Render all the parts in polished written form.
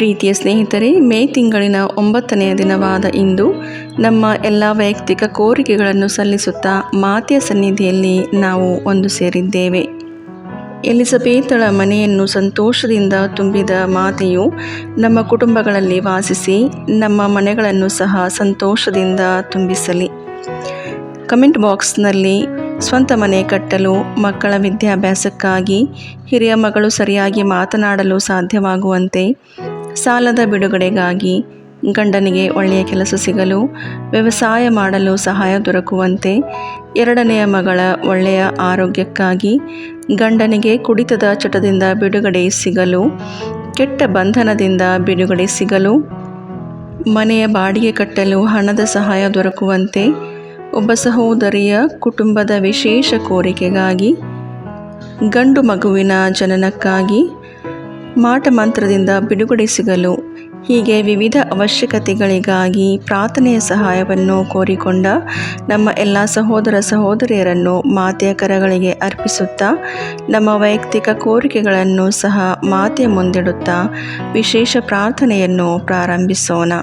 ಪ್ರೀತಿಯ ಸ್ನೇಹಿತರೆ, ಮೇ ತಿಂಗಳಿನ 9ನೆಯ ದಿನವಾದ ಇಂದು ನಮ್ಮ ಎಲ್ಲ ವೈಯಕ್ತಿಕ ಕೋರಿಕೆಗಳನ್ನು ಸಲ್ಲಿಸುತ್ತಾ ಮಾತೆಯ ಸನ್ನಿಧಿಯಲ್ಲಿ ನಾವು ಒಂದು ಸೇರಿದ್ದೇವೆ. ಎಲಿಸಬೇತಳ ಮನೆಯನ್ನು ಸಂತೋಷದಿಂದ ತುಂಬಿದ ಮಾತೆಯು ನಮ್ಮ ಕುಟುಂಬಗಳಲ್ಲಿ ವಾಸಿಸಿ ನಮ್ಮ ಮನೆಗಳನ್ನು ಸಹ ಸಂತೋಷದಿಂದ ತುಂಬಿಸಲಿ. ಕಮೆಂಟ್ ಬಾಕ್ಸ್ನಲ್ಲಿ ಸ್ವಂತ ಮನೆ ಕಟ್ಟಲು, ಮಕ್ಕಳ ವಿದ್ಯಾಭ್ಯಾಸಕ್ಕಾಗಿ, ಹಿರಿಯ ಮಗಳು ಸರಿಯಾಗಿ ಮಾತನಾಡಲು ಸಾಧ್ಯವಾಗುವಂತೆ, ಸಾಲದ ಬಿಡುಗಡೆಗಾಗಿ, ಗಂಡನಿಗೆ ಒಳ್ಳೆಯ ಕೆಲಸ ಸಿಗಲು, ವ್ಯವಸಾಯ ಮಾಡಲು ಸಹಾಯ ದೊರಕುವಂತೆ, ಎರಡನೆಯ ಮಗಳ ಒಳ್ಳೆಯ ಆರೋಗ್ಯಕ್ಕಾಗಿ, ಗಂಡನಿಗೆ ಕುಡಿತದ ಚಟದಿಂದ ಬಿಡುಗಡೆ ಸಿಗಲು, ಕೆಟ್ಟ ಬಂಧನದಿಂದ ಬಿಡುಗಡೆ ಸಿಗಲು, ಮನೆಯ ಬಾಡಿಗೆ ಕಟ್ಟಲು ಹಣದ ಸಹಾಯ ದೊರಕುವಂತೆ, ಒಬ್ಬ ಸಹೋದರಿಯ ಕುಟುಂಬದ ವಿಶೇಷ ಕೋರಿಕೆಗಾಗಿ, ಗಂಡು ಮಗುವಿನ ಜನನಕ್ಕಾಗಿ, ಮಾಟಮಂತ್ರದಿಂದ ಬಿಡುಗಡೆ ಸಿಗಲು, ಹೀಗೆ ವಿವಿಧ ಅವಶ್ಯಕತೆಗಳಿಗಾಗಿ ಪ್ರಾರ್ಥನೆಯ ಸಹಾಯವನ್ನು ಕೋರಿಕೊಂಡ ನಮ್ಮ ಎಲ್ಲ ಸಹೋದರ ಸಹೋದರಿಯರನ್ನು ಮಾತೆಯ ಕರಗಳಿಗೆ ಅರ್ಪಿಸುತ್ತಾ ನಮ್ಮ ವೈಯಕ್ತಿಕ ಕೋರಿಕೆಗಳನ್ನು ಸಹ ಮಾತೆಯ ಮುಂದಿಡುತ್ತಾ ವಿಶೇಷ ಪ್ರಾರ್ಥನೆಯನ್ನು ಪ್ರಾರಂಭಿಸೋಣ.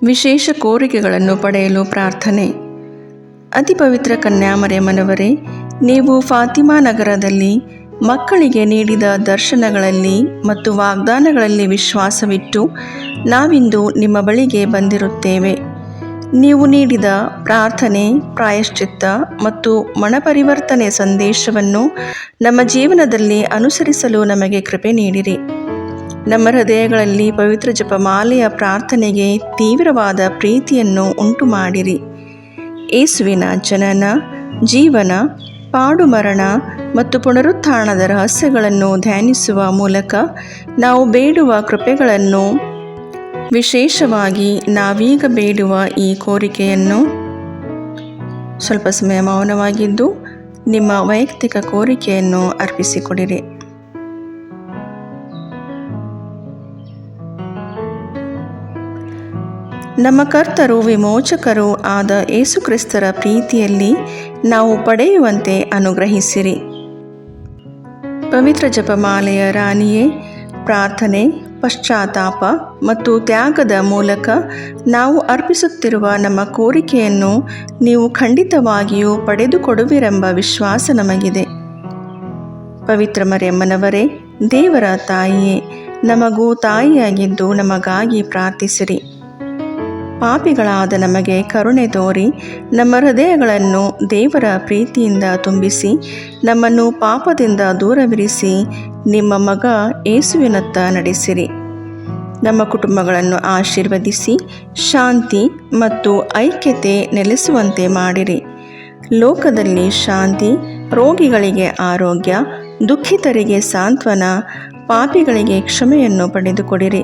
ವಿಶೇಷ ಕೋರಿಕೆಗಳನ್ನು ಪಡೆಯಲು ಪ್ರಾರ್ಥನೆ. ಅತಿ ಪವಿತ್ರ ಕನ್ಯಾಮರಿಯಮ್ಮನವರೇ, ನೀವು ಫಾತಿಮಾ ನಗರದಲ್ಲಿ ಮಕ್ಕಳಿಗೆ ನೀಡಿದ ದರ್ಶನಗಳಲ್ಲಿ ಮತ್ತು ವಾಗ್ದಾನಗಳಲ್ಲಿ ವಿಶ್ವಾಸವಿಟ್ಟು ನಾವಿಂದು ನಿಮ್ಮ ಬಳಿಗೆ ಬಂದಿರುತ್ತೇವೆ. ನೀವು ನೀಡಿದ ಪ್ರಾರ್ಥನೆ, ಪ್ರಾಯಶ್ಚಿತ್ತ ಮತ್ತು ಮನಪರಿವರ್ತನೆ ಸಂದೇಶವನ್ನು ನಮ್ಮ ಜೀವನದಲ್ಲಿ ಅನುಸರಿಸಲು ನಮಗೆ ಕೃಪೆ ನೀಡಿರಿ. ನಮ್ಮ ಹೃದಯಗಳಲ್ಲಿ ಪವಿತ್ರ ಜಪಮಾಲೆಯ ಪ್ರಾರ್ಥನೆಗೆ ತೀವ್ರವಾದ ಪ್ರೀತಿಯನ್ನು ಉಂಟು ಮಾಡಿರಿ. ಯೇಸುವಿನ ಜನನ, ಜೀವನ, ಪಾಡುಮರಣ ಮತ್ತು ಪುನರುತ್ಥಾನದ ರಹಸ್ಯಗಳನ್ನು ಧ್ಯಾನಿಸುವ ಮೂಲಕ ನಾವು ಬೇಡುವ ಕೃಪೆಗಳನ್ನು, ವಿಶೇಷವಾಗಿ ನಾವೀಗ ಬೇಡುವ ಈ ಕೋರಿಕೆಯನ್ನು, ಸ್ವಲ್ಪ ಸಮಯ ಮೌನವಾಗಿದ್ದು ನಿಮ್ಮ ವೈಯಕ್ತಿಕ ಕೋರಿಕೆಯನ್ನು ಅರ್ಪಿಸಿಕೊಡಿರಿ. ನಮ್ಮ ಕರ್ತರು ವಿಮೋಚಕರೂ ಆದ ಯೇಸುಕ್ರಿಸ್ತರ ಪ್ರೀತಿಯಲ್ಲಿ ನಾವು ಪಡೆಯುವಂತೆ ಅನುಗ್ರಹಿಸಿರಿ. ಪವಿತ್ರ ಜಪಮಾಲೆಯ ರಾಣಿಯೇ, ಪ್ರಾರ್ಥನೆ, ಪಶ್ಚಾತ್ತಾಪ ಮತ್ತು ತ್ಯಾಗದ ಮೂಲಕ ನಾವು ಅರ್ಪಿಸುತ್ತಿರುವ ನಮ್ಮ ಕೋರಿಕೆಯನ್ನು ನೀವು ಖಂಡಿತವಾಗಿಯೂ ಪಡೆದುಕೊಡುವಿರೆಂಬ ವಿಶ್ವಾಸ ನಮಗಿದೆ. ಪವಿತ್ರ ಮರಿಯಮ್ಮನವರೇ, ದೇವರ ತಾಯಿಯೇ, ನಮಗೂ ತಾಯಿಯಾಗಿದ್ದು ನಮಗಾಗಿ ಪ್ರಾರ್ಥಿಸಿರಿ. ಪಾಪಿಗಳಾದ ನಮಗೆ ಕರುಣೆ ತೋರಿ ನಮ್ಮ ಹೃದಯಗಳನ್ನು ದೇವರ ಪ್ರೀತಿಯಿಂದ ತುಂಬಿಸಿ ನಮ್ಮನ್ನು ಪಾಪದಿಂದ ದೂರವಿರಿಸಿ ನಿಮ್ಮ ಮಗ ಯೇಸುವಿನತ್ತ ನಡೆಸಿರಿ. ನಮ್ಮ ಕುಟುಂಬಗಳನ್ನು ಆಶೀರ್ವದಿಸಿ ಶಾಂತಿ ಮತ್ತು ಐಕ್ಯತೆ ನೆಲೆಸುವಂತೆ ಮಾಡಿರಿ. ಲೋಕದಲ್ಲಿ ಶಾಂತಿ, ರೋಗಿಗಳಿಗೆ ಆರೋಗ್ಯ, ದುಃಖಿತರಿಗೆ ಸಾಂತ್ವನ, ಪಾಪಿಗಳಿಗೆ ಕ್ಷಮೆಯನ್ನು ಪಡೆದುಕೊಡಿರಿ.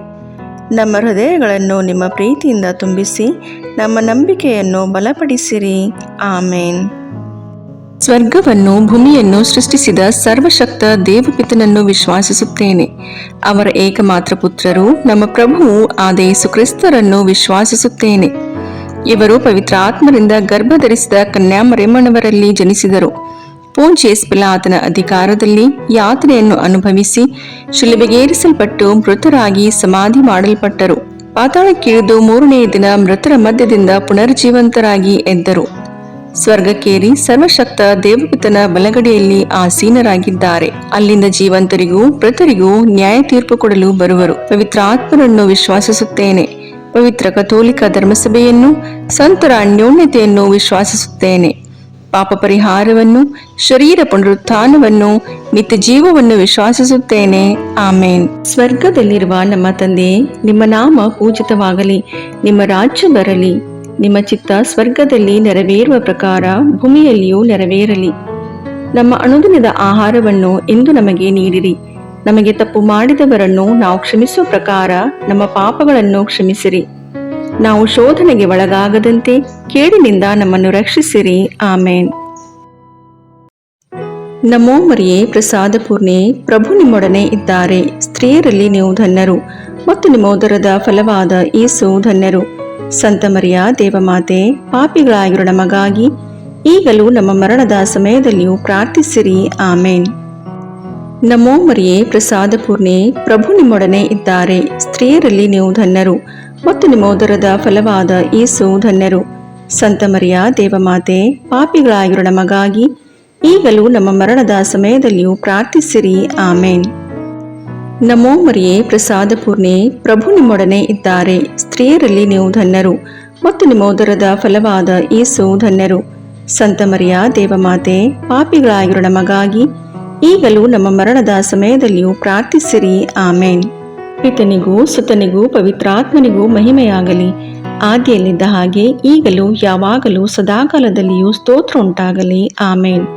ನಮ್ಮ ಹೃದಯಗಳನ್ನು ನಿಮ್ಮ ಪ್ರೀತಿಯಿಂದ ತುಂಬಿಸಿ ನಮ್ಮ ನಂಬಿಕೆಯನ್ನು ಬಲಪಡಿಸಿರಿ. ಆಮೇನ್. ಸ್ವರ್ಗವನ್ನು ಭೂಮಿಯನ್ನು ಸೃಷ್ಟಿಸಿದ ಸರ್ವಶಕ್ತ ದೇವಪಿತನನ್ನು ವಿಶ್ವಾಸಿಸುತ್ತೇನೆ. ಅವರ ಏಕಮಾತ್ರ ಪುತ್ರರು ನಮ್ಮ ಪ್ರಭುವು ಆದ ಯೇಸು ಕ್ರಿಸ್ತರನ್ನು ವಿಶ್ವಾಸಿಸುತ್ತೇನೆ. ಇವರು ಪವಿತ್ರ ಆತ್ಮರಿಂದ ಗರ್ಭಧರಿಸಿದ ಕನ್ಯಾಮರಿಯಮ್ಮನವರಲ್ಲಿ ಜನಿಸಿದರು. ಪೋಂಚಿಯಸ್ ಪಿಲಾತನ ಅಧಿಕಾರದಲ್ಲಿ ಯಾತನೆಯನ್ನು ಅನುಭವಿಸಿ ಶಿಲುಬೆಗೇರಿಸಲ್ಪಟ್ಟು ಮೃತರಾಗಿ ಸಮಾಧಿ ಮಾಡಲ್ಪಟ್ಟರು. ಪಾತಾಳಕ್ಕಿಳಿದು 3ನೆಯ ದಿನ ಮೃತರ ಮಧ್ಯದಿಂದ ಪುನರ್ಜೀವಂತರಾಗಿ ಎದ್ದರು. ಸ್ವರ್ಗಕ್ಕೇರಿ ಸರ್ವಶಕ್ತ ದೇವಪಿತನ ಬಲಗಡೆಯಲ್ಲಿ ಆಸೀನರಾಗಿದ್ದಾರೆ. ಅಲ್ಲಿಂದ ಜೀವಂತರಿಗೂ ಮೃತರಿಗೂ ನ್ಯಾಯ ತೀರ್ಪು ಕೊಡಲು ಬರುವರು. ಪವಿತ್ರ ಆತ್ಮರನ್ನು ವಿಶ್ವಾಸಿಸುತ್ತೇನೆ. ಪವಿತ್ರ ಕಥೋಲಿಕ ಧರ್ಮಸಭೆಯನ್ನು, ಸಂತರ ಅನ್ಯೋನ್ಯತೆಯನ್ನು ವಿಶ್ವಾಸಿಸುತ್ತೇನೆ. ಪಾಪ ಪರಿಹಾರವನ್ನು, ಶರೀರ ಪುನರುತ್ಥಾನವನ್ನು, ನಿತ್ಯ ಜೀವವನ್ನು ವಿಶ್ವಾಸಿಸುತ್ತೇನೆ. ಆಮೇನ್. ಸ್ವರ್ಗದಲ್ಲಿರುವ ನಮ್ಮ ತಂದೆಯೇ, ನಿಮ್ಮ ನಾಮ ಪೂಜಿತವಾಗಲಿ. ನಿಮ್ಮ ರಾಜ್ಯ ಬರಲಿ. ನಿಮ್ಮ ಚಿತ್ತ ಸ್ವರ್ಗದಲ್ಲಿ ನೆರವೇರುವ ಪ್ರಕಾರ ಭೂಮಿಯಲ್ಲಿಯೂ ನೆರವೇರಲಿ. ನಮ್ಮ ಅನುದಿನದ ಆಹಾರವನ್ನು ಇಂದು ನಮಗೆ ನೀಡಿರಿ. ನಮಗೆ ತಪ್ಪು ಮಾಡಿದವರನ್ನು ನಾವು ಕ್ಷಮಿಸುವ ಪ್ರಕಾರ ನಮ್ಮ ಪಾಪಗಳನ್ನು ಕ್ಷಮಿಸಿರಿ. ನಾವು ಶೋಧನೆಗೆ ಒಳಗಾಗದಂತೆ ಕೇಡಿನಿಂದ ನಮ್ಮನ್ನು ರಕ್ಷಿಸಿರಿ. ಆಮೇನ್. ನಮೋ ಮರಿಯೇ, ಪ್ರಸಾದ ಪೂರ್ಣೆ, ಪ್ರಭು ನಿಮ್ಮೊಡನೆ ಇದ್ದಾರೆ. ಸ್ತ್ರೀಯರಲ್ಲಿ ನೀವು ಧನ್ಯರು ಮತ್ತು ನಿಮ್ಮ ಉದರದ ಫಲವಾದ ಯೇಸು ಧನ್ಯರು. ಸಂತ ಮರಿಯ ದೇವಮಾತೆ, ಪಾಪಿಗಳಾಗಿರೋ ನಮಗಾಗಿ ಈಗಲೂ ನಮ್ಮ ಮರಣದ ಸಮಯದಲ್ಲಿಯೂ ಪ್ರಾರ್ಥಿಸಿರಿ. ಆಮೇನ್. ನಮೋ ಮರಿಯೇ ಪ್ರಸಾದ ಪೂರ್ಣೆ, ಪ್ರಭು ನಿಮ್ಮೊಡನೆ ಇದ್ದಾರೆ. ಸ್ತ್ರೀಯರಲ್ಲಿ ನೀವು ಧನ್ಯರು ಮತ್ತು ನಿಮ್ಮ ಉದರದ ಫಲವಾದ ಯೇಸು ಧನ್ಯರು. ಸಂತ ಮರಿಯ ದೇವಮಾತೆ, ಪಾಪಿಗಳಾಗಿರೋ ನಮಗಾಗಿ ಈಗಲೂ ನಮ್ಮ ಮರಣದ ಸಮಯದಲ್ಲಿಯೂ ಪ್ರಾರ್ಥಿಸಿರಿ. ಆಮೇನ್. ನಮೋ ಮರಿಯೇ ಪ್ರಸಾದ ಪೂರ್ಣೆ, ಪ್ರಭು ನಿಮ್ಮೊಡನೆ ಇದ್ದಾರೆ. ಸ್ತ್ರೀಯರಲ್ಲಿ ನೀವು ಧನ್ಯರು ಮತ್ತು ನಿಮ್ಮ ಉದರದ ಫಲವಾದ ಯೇಸು ಧನ್ಯರು. ಸಂತ ಮರಿಯ ದೇವಮಾತೆ, ಪಾಪಿಗಳಾಗಿರೋ ನಮಗಾಗಿ ಈಗಲೂ ನಮ್ಮ ಮರಣದ ಸಮಯದಲ್ಲಿಯೂ ಪ್ರಾರ್ಥಿಸಿರಿ. ಆಮೇನ್. ಪಿತನಿಗೂ ಸುತನಿಗೂ ಪವಿತ್ರಾತ್ಮನಿಗೂ ಮಹಿಮೆಯಾಗಲಿ, ಆದಿಯಲ್ಲಿದ್ದ ಹಾಗೆ ಈಗಲೂ ಯಾವಾಗಲೂ ಸದಾಕಾಲದಲ್ಲಿಯೂ ಸ್ತೋತ್ರ ಉಂಟಾಗಲಿ. ಆಮೇನ್.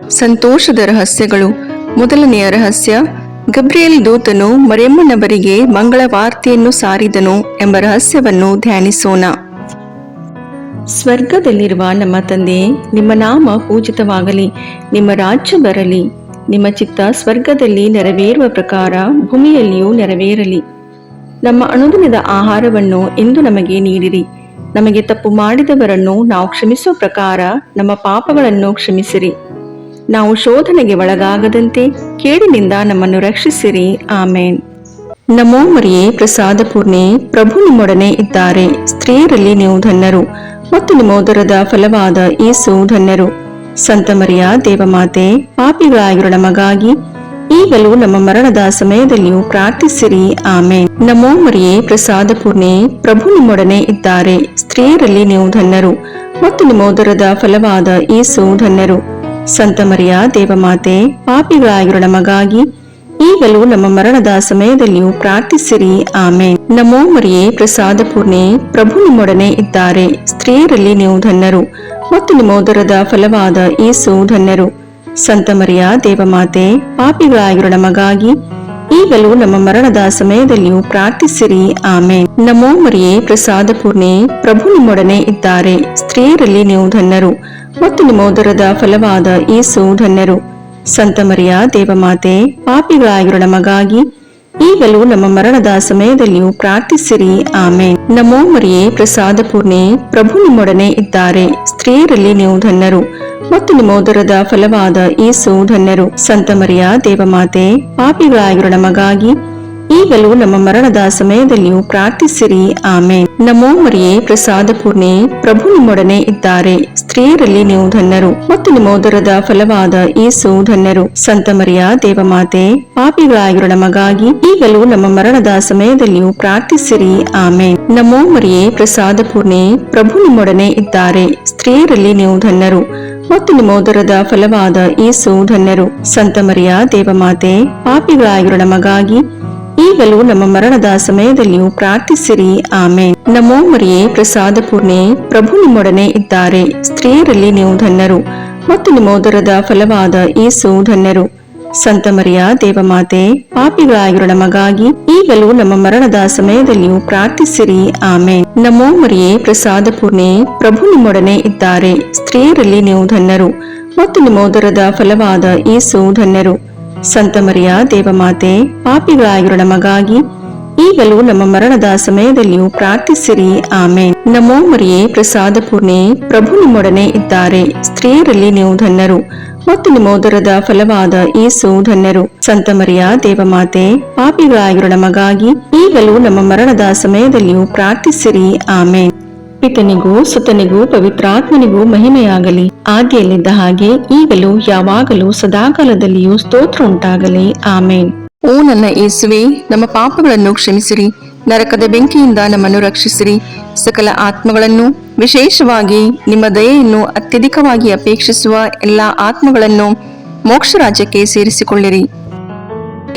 ಸಂತೋಷದ ರಹಸ್ಯಗಳು. ಮೊದಲನೆಯ ರಹಸ್ಯ, ಗಬ್ರಿಯೇಲ್ ದೂತನು ಮರಿಯಮ್ಮನವರಿಗೆ ಮಂಗಳ ವಾರ್ತೆಯನ್ನು ಸಾರಿದನು ಎಂಬ ರಹಸ್ಯವನ್ನು ಧ್ಯಾನಿಸೋಣ. ಸ್ವರ್ಗದಲ್ಲಿರುವ ನಮ್ಮ ತಂದೆಯೇ, ನಿಮ್ಮ ನಾಮ ಪೂಜಿತವಾಗಲಿ, ನಿಮ್ಮ ರಾಜ್ಯ ಬರಲಿ, ನಿಮ್ಮ ಚಿತ್ತ ಸ್ವರ್ಗದಲ್ಲಿ ನೆರವೇರುವ ಪ್ರಕಾರ ಭೂಮಿಯಲ್ಲಿಯೂ ನೆರವೇರಲಿ. ನಮ್ಮ ಅನುದಿನದ ಆಹಾರವನ್ನು ಇಂದು ನಮಗೆ ನೀಡಿರಿ. ನಮಗೆ ತಪ್ಪು ಮಾಡಿದವರನ್ನು ನಾವು ಕ್ಷಮಿಸುವ ಪ್ರಕಾರ ನಮ್ಮ ಪಾಪಗಳನ್ನು ಕ್ಷಮಿಸಿರಿ. ನಾವು ಶೋಧನೆಗೆ ಒಳಗಾಗದಂತೆ ಕೇಡಿನಿಂದ ನಮ್ಮನ್ನು ರಕ್ಷಿಸಿರಿ. ಆಮೇನ್. ನಮೋ ಮರಿಯೇ ಪ್ರಸಾದ ಪೂರ್ಣೆ, ಪ್ರಭು ನಿಮ್ಮೊಡನೆ ಇದ್ದಾರೆ. ಸ್ತ್ರೀಯರಲ್ಲಿ ನೀವು ಧನ್ಯರು ಮತ್ತು ನಿಮ್ಮ ಉದರದ ಫಲವಾದ ಯೇಸು ಧನ್ಯರು. ಸಂತ ಮರಿಯ ದೇವಮಾತೆ, ಪಾಪಿಗಳಾಗಿರೋ ನಮಗಾಗಿ ಈಗಲೂ ನಮ್ಮ ಮರಣದ ಸಮಯದಲ್ಲಿಯೂ ಪ್ರಾರ್ಥಿಸಿರಿ. ಆಮೇನ್. ನಮೋ ಮರಿಯೇ ಪ್ರಸಾದ ಪೂರ್ಣೆ, ಪ್ರಭು ನಿಮ್ಮೊಡನೆ ಇದ್ದಾರೆ. ಸ್ತ್ರೀಯರಲ್ಲಿ ನೀವು ಧನ್ಯರು ಮತ್ತು ನಿಮ್ಮ ಉದರದ ಫಲವಾದ ಯೇಸು ಧನ್ಯರು. ಸಂತ ಮರಿಯ ದೇವಮಾತೆ, ಪಾಪಿಗಳಾಗಿರೋ ನಮಗಾಗಿ ಈಗಲೂ ನಮ್ಮ ಮರಣದ ಸಮಯದಲ್ಲಿಯೂ ಪ್ರಾರ್ಥಿಸಿರಿ. ಆಮೇನ್. ನಮೋ ಮರಿಯೇ ಪ್ರಸಾದ ಪೂರ್ಣೆ, ಪ್ರಭು ನಿಮ್ಮೊಡನೆ ಇದ್ದಾರೆ. ಸ್ತ್ರೀಯರಲ್ಲಿ ನೀವು ಧನ್ಯರು ಮತ್ತು ನಿಮ್ಮ ಉದರದ ಫಲವಾದ ಯೇಸು ಧನ್ಯರು. ಸಂತ ಮರಿಯ ದೇವಮಾತೆ, ಪಾಪಿಗಳಾಗಿರೋ ನಮಗಾಗಿ ಈಗಲೂ ನಮ್ಮ ಮರಣದ ಸಮಯದಲ್ಲಿಯೂ ಪ್ರಾರ್ಥಿಸಿರಿ. ಆಮೇನ್. ನಮೋ ಮರಿಯೇ ಪ್ರಸಾದ ಪೂರ್ಣೆ, ಪ್ರಭು ನಿಮ್ಮೊಡನೆ ಇದ್ದಾರೆ. ಸ್ತ್ರೀಯರಲ್ಲಿ ನೀವು ಧನ್ಯರು ಮತ್ತು ನಿಮ್ಮ ಉದರದ ಫಲವಾದ ಯೇಸು ಧನ್ಯರು. ಸಂತ ಮರಿಯ ದೇವಮಾತೆ, ಪಾಪಿಗಳಾಗಿರೋ ನಮಗಾಗಿ ಈಗಲೂ ನಮ್ಮ ಮರಣದ ಸಮಯದಲ್ಲಿಯೂ ಪ್ರಾರ್ಥಿಸಿರಿ. ಆಮೇನ್. ನಮೋ ಮರಿಯೇ ಪ್ರಸಾದ ಪೂರ್ಣೆ, ಪ್ರಭು ನಿಮ್ಮೊಡನೆ ಇದ್ದಾರೆ. ಸ್ತ್ರೀಯರಲ್ಲಿ ನೀವು ಧನ್ಯರು ಮತ್ತು ನಿಮ್ಮ ಉದರದ ಫಲವಾದ ಯೇಸು ಧನ್ಯರು. ಸಂತ ಮರಿಯ ದೇವಮಾತೆ, ಪಾಪಿಗಳಾಗಿರೋ ನಮಗಾಗಿ ಈಗಲೂ ನಮ್ಮ ಮರಣದ ಸಮಯದಲ್ಲಿಯೂ ಪ್ರಾರ್ಥಿಸಿರಿ. ಆಮೇನ್. ನಮೋ ಮರಿಯೇ ಪ್ರಸಾದ ಪೂರ್ಣೆ, ಪ್ರಭು ನಿಮ್ಮೊಡನೆ ಇದ್ದಾರೆ. ಸ್ತ್ರೀಯರಲ್ಲಿ ನೀವು ಧನ್ಯರು ಮತ್ತು ನಿಮ್ಮ ಉದರದ ಫಲವಾದ ಯೇಸು ಧನ್ಯರು. ಸಂತ ಮರಿಯ ದೇವಮಾತೆ, ಪಾಪಿಗಳಾಗಿರೋ ನಮಗಾಗಿ ಈಗಲೂ ನಮ್ಮ ಮರಣದ ಸಮಯದಲ್ಲಿಯೂ ಪ್ರಾರ್ಥಿಸಿರಿ. ಆಮೇನ್. ನಮೋ ಮರಿಯೇ ಪ್ರಸಾದ ಪೂರ್ಣೆ, ಪ್ರಭು ನಿಮ್ಮೊಡನೆ ಇದ್ದಾರೆ. ಸ್ತ್ರೀಯರಲ್ಲಿ ನೀವು ಧನ್ಯರು ಮತ್ತು ನಿಮ್ಮ ಉದರದ ಫಲವಾದ ಯೇಸು ಧನ್ಯರು. ಸಂತ ಮರಿಯ ದೇವಮಾತೆ, ಪಾಪಿಗಳಾಗಿರೋ ನಮಗಾಗಿ ಈಗಲೂ ನಮ್ಮ ಮರಣದ ಸಮಯದಲ್ಲಿಯೂ ಪ್ರಾರ್ಥಿಸಿರಿ. ಆಮೇನ್. ನಮೋ ಮರಿಯೇ ಪ್ರಸಾದ ಪೂರ್ಣೆ, ಪ್ರಭು ನಿಮ್ಮೊಡನೆ ಇದ್ದಾರೆ. ಸ್ತ್ರೀಯರಲ್ಲಿ ನೀವು ಧನ್ಯರು ಮತ್ತು ನಿಮ್ಮ ಉದರದ ಫಲವಾದ ಯೇಸು ಧನ್ಯರು. ಸಂತ ಮರಿಯ ದೇವಮಾತೆ, ಪಾಪಿಗಳಾಗಿರೋ ನಮಗಾಗಿ ಈಗಲೂ ನಮ್ಮ ಮರಣದ ಸಮಯದಲ್ಲಿಯೂ ಪ್ರಾರ್ಥಿಸಿರಿ. ಆಮೇನ್. ನಮೋ ಮರಿಯೇ ಪ್ರಸಾದ ಪೂರ್ಣೆ, ಪ್ರಭು ನಿಮ್ಮೊಡನೆ ಇದ್ದಾರೆ. ಸ್ತ್ರೀಯರಲ್ಲಿ ನೀವು ಧನ್ಯರು ಮತ್ತು ನಿಮ್ಮ ಉದರದ ಫಲವಾದ ಯೇಸು ಧನ್ಯರು. ಸಂತ ಮರಿಯ ದೇವಮಾತೆ, ಪಾಪಿಗಳಾಗಿರೋ ನಮಗಾಗಿ ಈಗಲೂ ನಮ್ಮ ಮರಣದ ಸಮಯದಲ್ಲಿಯೂ ಪ್ರಾರ್ಥಿಸಿರಿ. ಆಮೇನ್. ನಮೋ ಮರಿಯೇ ಪ್ರಸಾದ ಪೂರ್ಣೆ, ಪ್ರಭು ನಿಮ್ಮೊಡನೆ ಇದ್ದಾರೆ. ಸ್ತ್ರೀಯರಲ್ಲಿ ನೀವು ಧನ್ಯರು ಮತ್ತು ನಿಮ್ಮ ಉದರದ ಫಲವಾದ ಯೇಸು ಧನ್ಯರು. ಸಂತ ಮರಿಯ ದೇವಮಾತೆ, ಪಾಪಿಗಳಾಗಿರೋ ನಮಗಾಗಿ ಈಗಲೂ ನಮ್ಮ ಮರಣದ ಸಮಯದಲ್ಲಿಯೂ ಪ್ರಾರ್ಥಿಸಿರಿ. ಆಮೇನ್. ಪಿತನಿಗೂ ಸುತನಿಗೂ ಪವಿತ್ರಾತ್ಮನಿಗೂ ಮಹಿಮೆಯಾಗಲಿ, ಆದಿಯಲ್ಲಿದ್ದ ಹಾಗೆ ಈಗಲೂ ಯಾವಾಗಲೂ ಸದಾಕಾಲದಲ್ಲಿಯೂ ಸ್ತೋತ್ರ ಉಂಟಾಗಲಿ. ಆಮೇನ್. ಓ ನನ್ನ ಯೇಸುವೆ, ನಮ್ಮ ಪಾಪಗಳನ್ನು ಕ್ಷಮಿಸಿರಿ, ನರಕದ ಬೆಂಕಿಯಿಂದ ನಮ್ಮನ್ನು ರಕ್ಷಿಸಿರಿ, ಸಕಲ ಆತ್ಮಗಳನ್ನು, ವಿಶೇಷವಾಗಿ ನಿಮ್ಮ ದಯೆಯನ್ನು ಅತ್ಯಧಿಕವಾಗಿ ಅಪೇಕ್ಷಿಸುವ ಎಲ್ಲಾ ಆತ್ಮಗಳನ್ನು ಮೋಕ್ಷ ರಾಜ್ಯಕ್ಕೆ ಸೇರಿಸಿಕೊಳ್ಳಿರಿ.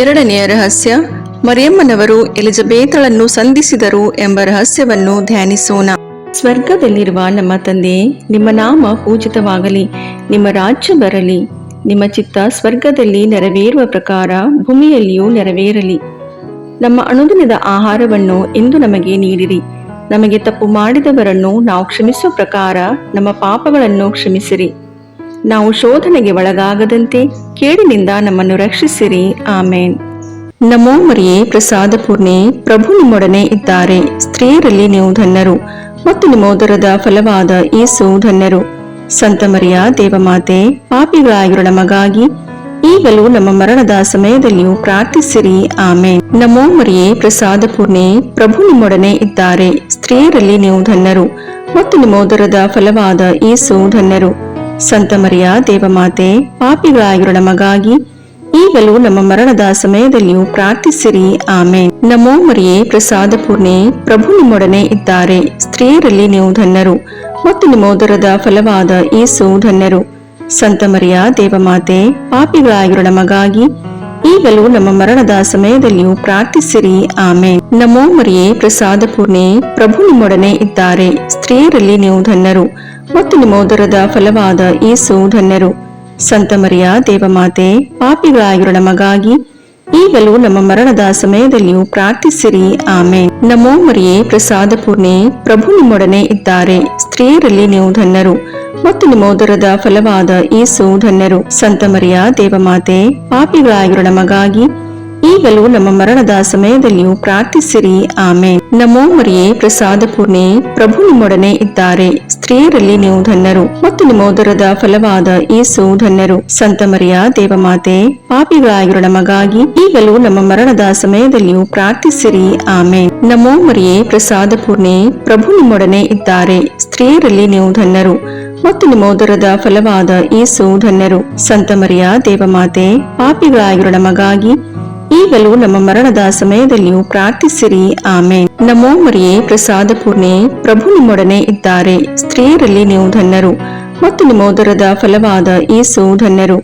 ಎರಡನೆಯ ರಹಸ್ಯ, ಮರಿಯಮ್ಮನವರು ಎಲಿಜಬೇತಳನ್ನು ಸಂಧಿಸಿದರು ಎಂಬ ರಹಸ್ಯವನ್ನು ಧ್ಯಾನಿಸೋಣ. ಸ್ವರ್ಗದಲ್ಲಿರುವ ನಮ್ಮ ತಂದೆಯೇ, ನಿಮ್ಮ ನಾಮ ಪೂಜಿತವಾಗಲಿ, ನಿಮ್ಮ ರಾಜ್ಯ ಬರಲಿ, ನಿಮ್ಮ ಚಿತ್ತ ಸ್ವರ್ಗದಲ್ಲಿ ನೆರವೇರುವ ಪ್ರಕಾರ ಭೂಮಿಯಲ್ಲಿಯೂ ನೆರವೇರಲಿ. ನಮ್ಮ ಅನುದಿನದ ಆಹಾರವನ್ನು ಇಂದು ನಮಗೆ ನೀಡಿರಿ. ನಮಗೆ ತಪ್ಪು ಮಾಡಿದವರನ್ನು ನಾವು ಕ್ಷಮಿಸುವ ಪ್ರಕಾರ ನಮ್ಮ ಪಾಪಗಳನ್ನು ಕ್ಷಮಿಸಿರಿ. ನಾವು ಶೋಧನೆಗೆ ಒಳಗಾಗದಂತೆ ಕೇಡಿನಿಂದ ನಮ್ಮನ್ನು ರಕ್ಷಿಸಿರಿ. ಆಮೇನ್. ನಮೋ ಮರಿಯೇ ಪ್ರಸಾದ ಪೂರ್ಣೆ, ಪ್ರಭು ನಿಮ್ಮೊಡನೆ ಇದ್ದಾರೆ. ಸ್ತ್ರೀಯರಲ್ಲಿ ನೀವು ಧನ್ಯರು ಮತ್ತು ನಿಮ್ಮ ಉದರದ ಫಲವಾದ ಯೇಸು ಧನ್ಯರು. ಸಂತ ಮರಿಯ ದೇವಮಾತೆ, ಪಾಪಿಗಳಾಗಿರೋ ನಮಗಾಗಿ ಈಗಲೂ ನಮ್ಮ ಮರಣದ ಸಮಯದಲ್ಲಿಯೂ ಪ್ರಾರ್ಥಿಸಿರಿ. ಆಮೇನ್. ನಮೋ ಮರಿಯೇ, ಪ್ರಸಾದ ಪೂರ್ಣೆ, ಪ್ರಭು ನಿಮ್ಮೊಡನೆ ಇದ್ದಾರೆ. ಸ್ತ್ರೀಯರಲ್ಲಿ ನೀವು ಧನ್ಯರು ಮತ್ತು ನಿಮ್ಮ ಉದರದ ಫಲವಾದ ಯೇಸು ಧನ್ಯರು. ಸಂತ ಮರಿಯ ದೇವಮಾತೆ, ಪಾಪಿಗಳಾಗಿರೋ ನಮಗಾಗಿ ಈಗಲೂ ನಮ್ಮ ಮರಣದ ಸಮಯದಲ್ಲಿಯೂ ಪ್ರಾರ್ಥಿಸಿರಿ. ಆಮೇನ್. ನಮೋ ಮರಿಯೇ, ಪ್ರಸಾದ ಪೂರ್ಣೆ, ಪ್ರಭು ನಿಮ್ಮೊಡನೆ ಇದ್ದಾರೆ. ಸ್ತ್ರೀಯರಲ್ಲಿ ನೀವು ಧನ್ಯರು ಮತ್ತು ನಿಮ್ಮ ಉದರದ ಫಲವಾದ ಯೇಸು ಧನ್ಯರು. ಸಂತ ಮರಿಯ ದೇವಮಾತೆ, ಪಾಪಿಗಳಾಗಿರೋ ನಮಗಾಗಿ ಈಗಲೂ ನಮ್ಮ ಮರಣದ ಸಮಯದಲ್ಲಿಯೂ ಪ್ರಾರ್ಥಿಸಿರಿ. ಆಮೇನ್. ನಮೋ ಮರಿಯೇ, ಪ್ರಸಾದ ಪೂರ್ಣೆ, ಪ್ರಭು ನಿಮ್ಮೊಡನೆ ಇದ್ದಾರೆ. ಸ್ತ್ರೀಯರಲ್ಲಿ ನೀವು ಧನ್ಯರು ಮತ್ತು ನಿಮ್ಮ ಉದರದ ಫಲವಾದ ಯೇಸು ಧನ್ಯರು. ಸಂತ ಮರಿಯ ದೇವಮಾತೆ, ಪಾಪಿಗಳಾಗಿರೋ ನಮಗಾಗಿ ಈಗಲೂ ನಮ್ಮ ಮರಣದ ಸಮಯದಲ್ಲಿಯೂ ಪ್ರಾರ್ಥಿಸಿರಿ. ಆಮೇನ್. ನಮೋ ಮರಿಯೇ, ಪ್ರಸಾದ ಪೂರ್ಣೆ, ಪ್ರಭು ನಿಮ್ಮೊಡನೆ ಇದ್ದಾರೆ. ಸ್ತ್ರೀಯರಲ್ಲಿ ನೀವು ಧನ್ಯರು ಮತ್ತು ನಿಮ್ಮ ಉದರದ ಫಲವಾದ ಯೇಸು ಧನ್ಯರು. ಸಂತ ಮರಿಯ ದೇವಮಾತೆ, ಪಾಪಿಗಳಾಗಿರೋ ನಮಗಾಗಿ ಈಗಲೂ ನಮ್ಮ ಮರಣದ ಸಮಯದಲ್ಲಿಯೂ ಪ್ರಾರ್ಥಿಸಿರಿ. ಆಮೇನ್. ನಮೋ ಮರಿಯೇ, ಪ್ರಸಾದ ಪೂರ್ಣೆ, ಪ್ರಭು ನಿಮ್ಮೊಡನೆ ಇದ್ದಾರೆ. ಸ್ತ್ರೀಯರಲ್ಲಿ ನೀವು ಧನ್ಯರು ಮತ್ತು ನಿಮ್ಮ ಉದರದ ಫಲವಾದ ಯೇಸು ಧನ್ಯರು. ಸಂತ ಮರಿಯ ದೇವಮಾತೆ, ಪಾಪಿಗಳಾಗಿರೋ ನಮಗಾಗಿ ಈಗಲೂ ನಮ್ಮ ಮರಣದ ಸಮಯದಲ್ಲಿಯೂ ಪ್ರಾರ್ಥಿಸಿರಿ. ಆಮೇನ್. ನಮೋ ಮರಿಯೇ, ಪ್ರಸಾದ ಪೂರ್ಣೆ, ಪ್ರಭು ನಿಮ್ಮೊಡನೆ ಇದ್ದಾರೆ. ಸ್ತ್ರೀಯರಲ್ಲಿ ನೀವು ಧನ್ಯರು ಮತ್ತು ನಿಮ್ಮ ಉದರದ ಫಲವಾದ ಯೇಸು ಧನ್ಯರು. ಸಂತ ಮರಿಯ ದೇವಮಾತೆ, ಪಾಪಿಗಳಾಗಿರೋ ನಮಗಾಗಿ ಈಗಲೂ ನಮ್ಮ ಮರಣದ ಸಮಯದಲ್ಲಿಯೂ ಪ್ರಾರ್ಥಿಸಿರಿ. ಆಮೇನ್. ನಮೋ ಮರಿಯೇ, ಪ್ರಸಾದ ಪೂರ್ಣೆ, ಪ್ರಭು ನಿಮ್ಮೊಡನೆ ಇದ್ದಾರೆ. ಸ್ತ್ರೀಯರಲ್ಲಿ ನೀವು ಧನ್ಯರು ಮತ್ತು ನಿಮ್ಮ ಉದರದ ಫಲವಾದ ಯೇಸು ಧನ್ಯರು.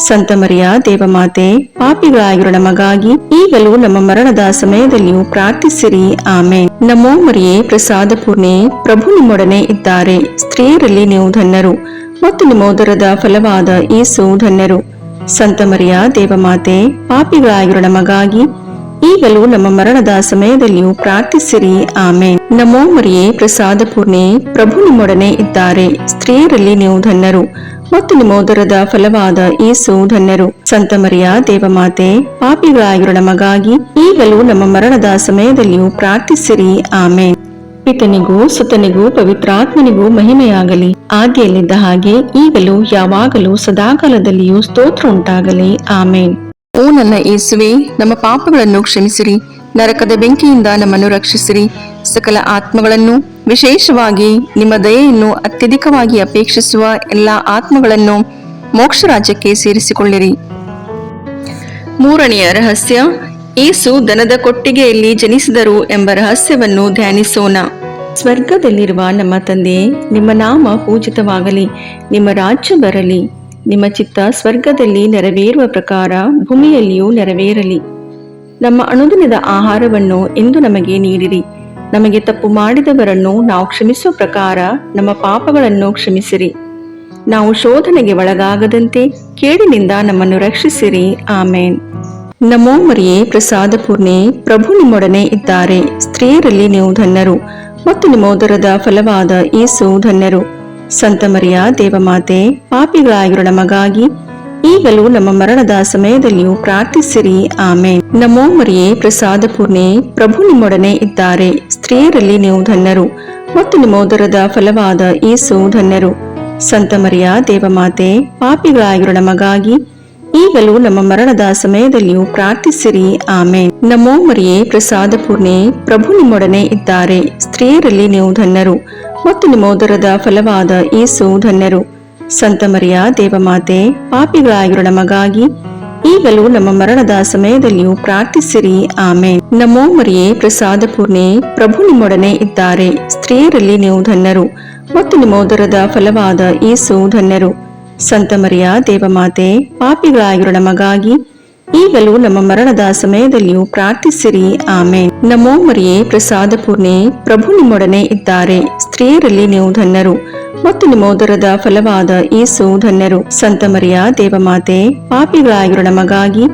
ಸಂತ ಮರಿಯ ದೇವಮಾತೆ, ಪಾಪಿಗಳಾಗಿರೋ ನಮಗಾಗಿ ಈಗಲೂ ನಮ್ಮ ಮರಣದ ಸಮಯದಲ್ಲಿಯೂ ಪ್ರಾರ್ಥಿಸಿರಿ. ಆಮೇನ್. ನಮೋ ಮರಿಯೇ, ಪ್ರಸಾದ ಪೂರ್ಣೆ, ಪ್ರಭು ನಿಮ್ಮೊಡನೆ ಇದ್ದಾರೆ. ಸ್ತ್ರೀಯರಲ್ಲಿ ನೀವು ಧನ್ಯರು ಮತ್ತು ನಿಮ್ಮ ಉದರದ ಫಲವಾದ ಯೇಸು ಧನ್ಯರು. ಸಂತ ಮರಿಯ ದೇವಮಾತೆ, ಪಾಪಿಗಳಾಗಿರೋ ನಮಗಾಗಿ ಈಗಲೂ ನಮ್ಮ ಮರಣದ ಸಮಯದಲ್ಲಿಯೂ ಪ್ರಾರ್ಥಿಸಿರಿ. ಆಮೇನ್. ನಮೋ ಮರಿಯೇ, ಪ್ರಸಾದ ಪೂರ್ಣೆ, ಪ್ರಭು ನಿಮ್ಮೊಡನೆ ಇದ್ದಾರೆ. ಸ್ತ್ರೀಯರಲ್ಲಿ ನೀವು ಧನ್ಯರು ಮತ್ತು ನಿಮ್ಮ ಉದರದ ಫಲವಾದ ಯೇಸು ಧನ್ಯರು. ಸಂತ ಮರಿಯ ದೇವಮಾತೆ, ಪಾಪಿಗಳಾಗಿರೋ ನಮಗಾಗಿ ಈಗಲೂ ನಮ್ಮ ಮರಣದ ಸಮಯದಲ್ಲಿಯೂ ಪ್ರಾರ್ಥಿಸಿರಿ. ಆಮೇನ್. ಪಿತನಿಗೂ ಸುತನಿಗೂ ಪವಿತ್ರಾತ್ಮನಿಗೂ ಮಹಿಮೆಯಾಗಲಿ, ಆದಿಯಲ್ಲಿದ್ದ ಹಾಗೆ ಈಗಲೂ ಯಾವಾಗಲೂ ಸದಾಕಾಲದಲ್ಲಿಯೂ ಸ್ತೋತ್ರ ಉಂಟಾಗಲಿ. ಆಮೇನ್. ಓ ನನ್ನ ಯೇಸುವೆ, ನಮ್ಮ ಪಾಪಗಳನ್ನು ಕ್ಷಮಿಸಿರಿ, ನರಕದ ಬೆಂಕಿಯಿಂದ ನಮ್ಮನ್ನು ರಕ್ಷಿಸಿರಿ, ಸಕಲ ಆತ್ಮಗಳನ್ನು, ವಿಶೇಷವಾಗಿ ನಿಮ್ಮ ದಯೆಯನ್ನು ಅತ್ಯಧಿಕವಾಗಿ ಅಪೇಕ್ಷಿಸುವ ಎಲ್ಲ ಆತ್ಮಗಳನ್ನು ಮೋಕ್ಷ ರಾಜ್ಯಕ್ಕೆ ಸೇರಿಸಿಕೊಳ್ಳಿರಿ. ಮೂರನೆಯ ರಹಸ್ಯ, ಯೇಸು ದನದ ಕೊಟ್ಟಿಗೆಯಲ್ಲಿ ಜನಿಸಿದರು ಎಂಬ ರಹಸ್ಯವನ್ನು ಧ್ಯಾನಿಸೋಣ. ಸ್ವರ್ಗದಲ್ಲಿರುವ ನಮ್ಮ ತಂದೆ, ನಿಮ್ಮ ನಾಮ ಪೂಜಿತವಾಗಲಿ, ನಿಮ್ಮ ರಾಜ್ಯ ಬರಲಿ, ನಿಮ್ಮ ಚಿತ್ತ ಸ್ವರ್ಗದಲ್ಲಿ ನೆರವೇರುವ ಪ್ರಕಾರ ಭೂಮಿಯಲ್ಲಿಯೂ ನೆರವೇರಲಿ. ನಮ್ಮ ಅನುದಿನದ ಆಹಾರವನ್ನು ಇಂದು ನಮಗೆ ನೀಡಿರಿ. ನಮಗೆ ತಪ್ಪು ಮಾಡಿದವರನ್ನು ನಾವು ಕ್ಷಮಿಸುವ ಪ್ರಕಾರ ನಮ್ಮ ಪಾಪಗಳನ್ನು ಕ್ಷಮಿಸಿರಿ. ನಾವು ಶೋಧನೆಗೆ ಒಳಗಾಗದಂತೆ ಕೇಡಿನಿಂದ ನಮ್ಮನ್ನು ರಕ್ಷಿಸಿರಿ. ಆಮೇನ್. ನಮೋ ಮರಿಯೇ, ಪ್ರಸಾದ ಪೂರ್ಣೆ, ಪ್ರಭು ನಿಮ್ಮೊಡನೆ ಇದ್ದಾರೆ. ಸ್ತ್ರೀಯರಲ್ಲಿ ನೀವು ಧನ್ಯರು ಮತ್ತು ನಿಮ್ಮ ಉದರದ ಫಲವಾದ ಯೇಸು ಧನ್ಯರು. ಸಂತ ಮರಿಯ ದೇವಮಾತೆ, ಪಾಪಿಗಳಾಗಿರೋ ನಮಗಾಗಿ ಈಗಲೂ ನಮ್ಮ ಮರಣದ ಸಮಯದಲ್ಲಿಯೂ ಪ್ರಾರ್ಥಿಸಿರಿ. ಆಮೇನ್. ನಮೋ ಮರಿಯೇ, ಪ್ರಸಾದ ಪೂರ್ಣೆ, ಪ್ರಭು ನಿಮ್ಮೊಡನೆ ಇದ್ದಾರೆ. ಸ್ತ್ರೀಯರಲ್ಲಿ ನೀವು ಧನ್ಯರು ಮತ್ತು ನಿಮ್ಮ ಉದರದ ಫಲವಾದ ಯೇಸು ಧನ್ಯರು. ಸಂತ ಮರಿಯ ದೇವಮಾತೆ, ಪಾಪಿಗಳಾಗಿರೋ ನಮಗಾಗಿ ಈಗಲೂ ನಮ್ಮ ಮರಣದ ಸಮಯದಲ್ಲಿಯೂ ಪ್ರಾರ್ಥಿಸಿರಿ. ಆಮೇನ್. ನಮೋ ಮರಿಯೇ, ಪ್ರಸಾದ ಪೂರ್ಣೆ, ಪ್ರಭು ನಿಮ್ಮೊಡನೆ ಇದ್ದಾರೆ. ಸ್ತ್ರೀಯರಲ್ಲಿ ನೀವು ಧನ್ಯರು ಮತ್ತು ನಿಮ್ಮ ಉದರದ ಫಲವಾದ ಯೇಸು ಧನ್ಯರು. ಸಂತ ಮರಿಯ ದೇವಮಾತೆ, ಪಾಪಿಗಳಾಗಿರೋ ನಮಗಾಗಿ ಈಗಲೂ ನಮ್ಮ ಮರಣದ ಸಮಯದಲ್ಲಿಯೂ ಪ್ರಾರ್ಥಿಸಿರಿ. ಆಮೇನ್. ನಮೋ ಮರಿಯೇ, ಪ್ರಸಾದ ಪೂರ್ಣೆ, ಪ್ರಭು ನಿಮ್ಮೊಡನೆ ಇದ್ದಾರೆ. ಸ್ತ್ರೀಯರಲ್ಲಿ ನೀವು ಧನ್ಯರು ಮತ್ತು ನಿಮ್ಮ ಉದರದ ಫಲವಾದ ಯೇಸು ಧನ್ಯರು. ಸಂತ ಮರಿಯ ದೇವಮಾತೆ, ಪಾಪಿಗಳಾಗಿರೋ ನಮಗಾಗಿ ಈಗಲೂ ನಮ್ಮ ಮರಣದ ಸಮಯದಲ್ಲಿಯೂ ಪ್ರಾರ್ಥಿಸಿರಿ. ಆಮೇನ್. ನಮೋ ಮರಿಯೇ, ಪ್ರಸಾದ ಪೂರ್ಣೆ, ಪ್ರಭು ನಿಮ್ಮೊಡನೆ ಇದ್ದಾರೆ. ಸ್ತ್ರೀಯರಲ್ಲಿ ನೀವು ಧನ್ಯರು ಮತ್ತು ನಿಮ್ಮ ಉದರದ ಫಲವಾದ ಯೇಸು ಧನ್ಯರು. ಸಂತ ಮರಿಯ ದೇವಮಾತೆ, ಪಾಪಿಗಳಾಗಿರೋ ನಮಗಾಗಿ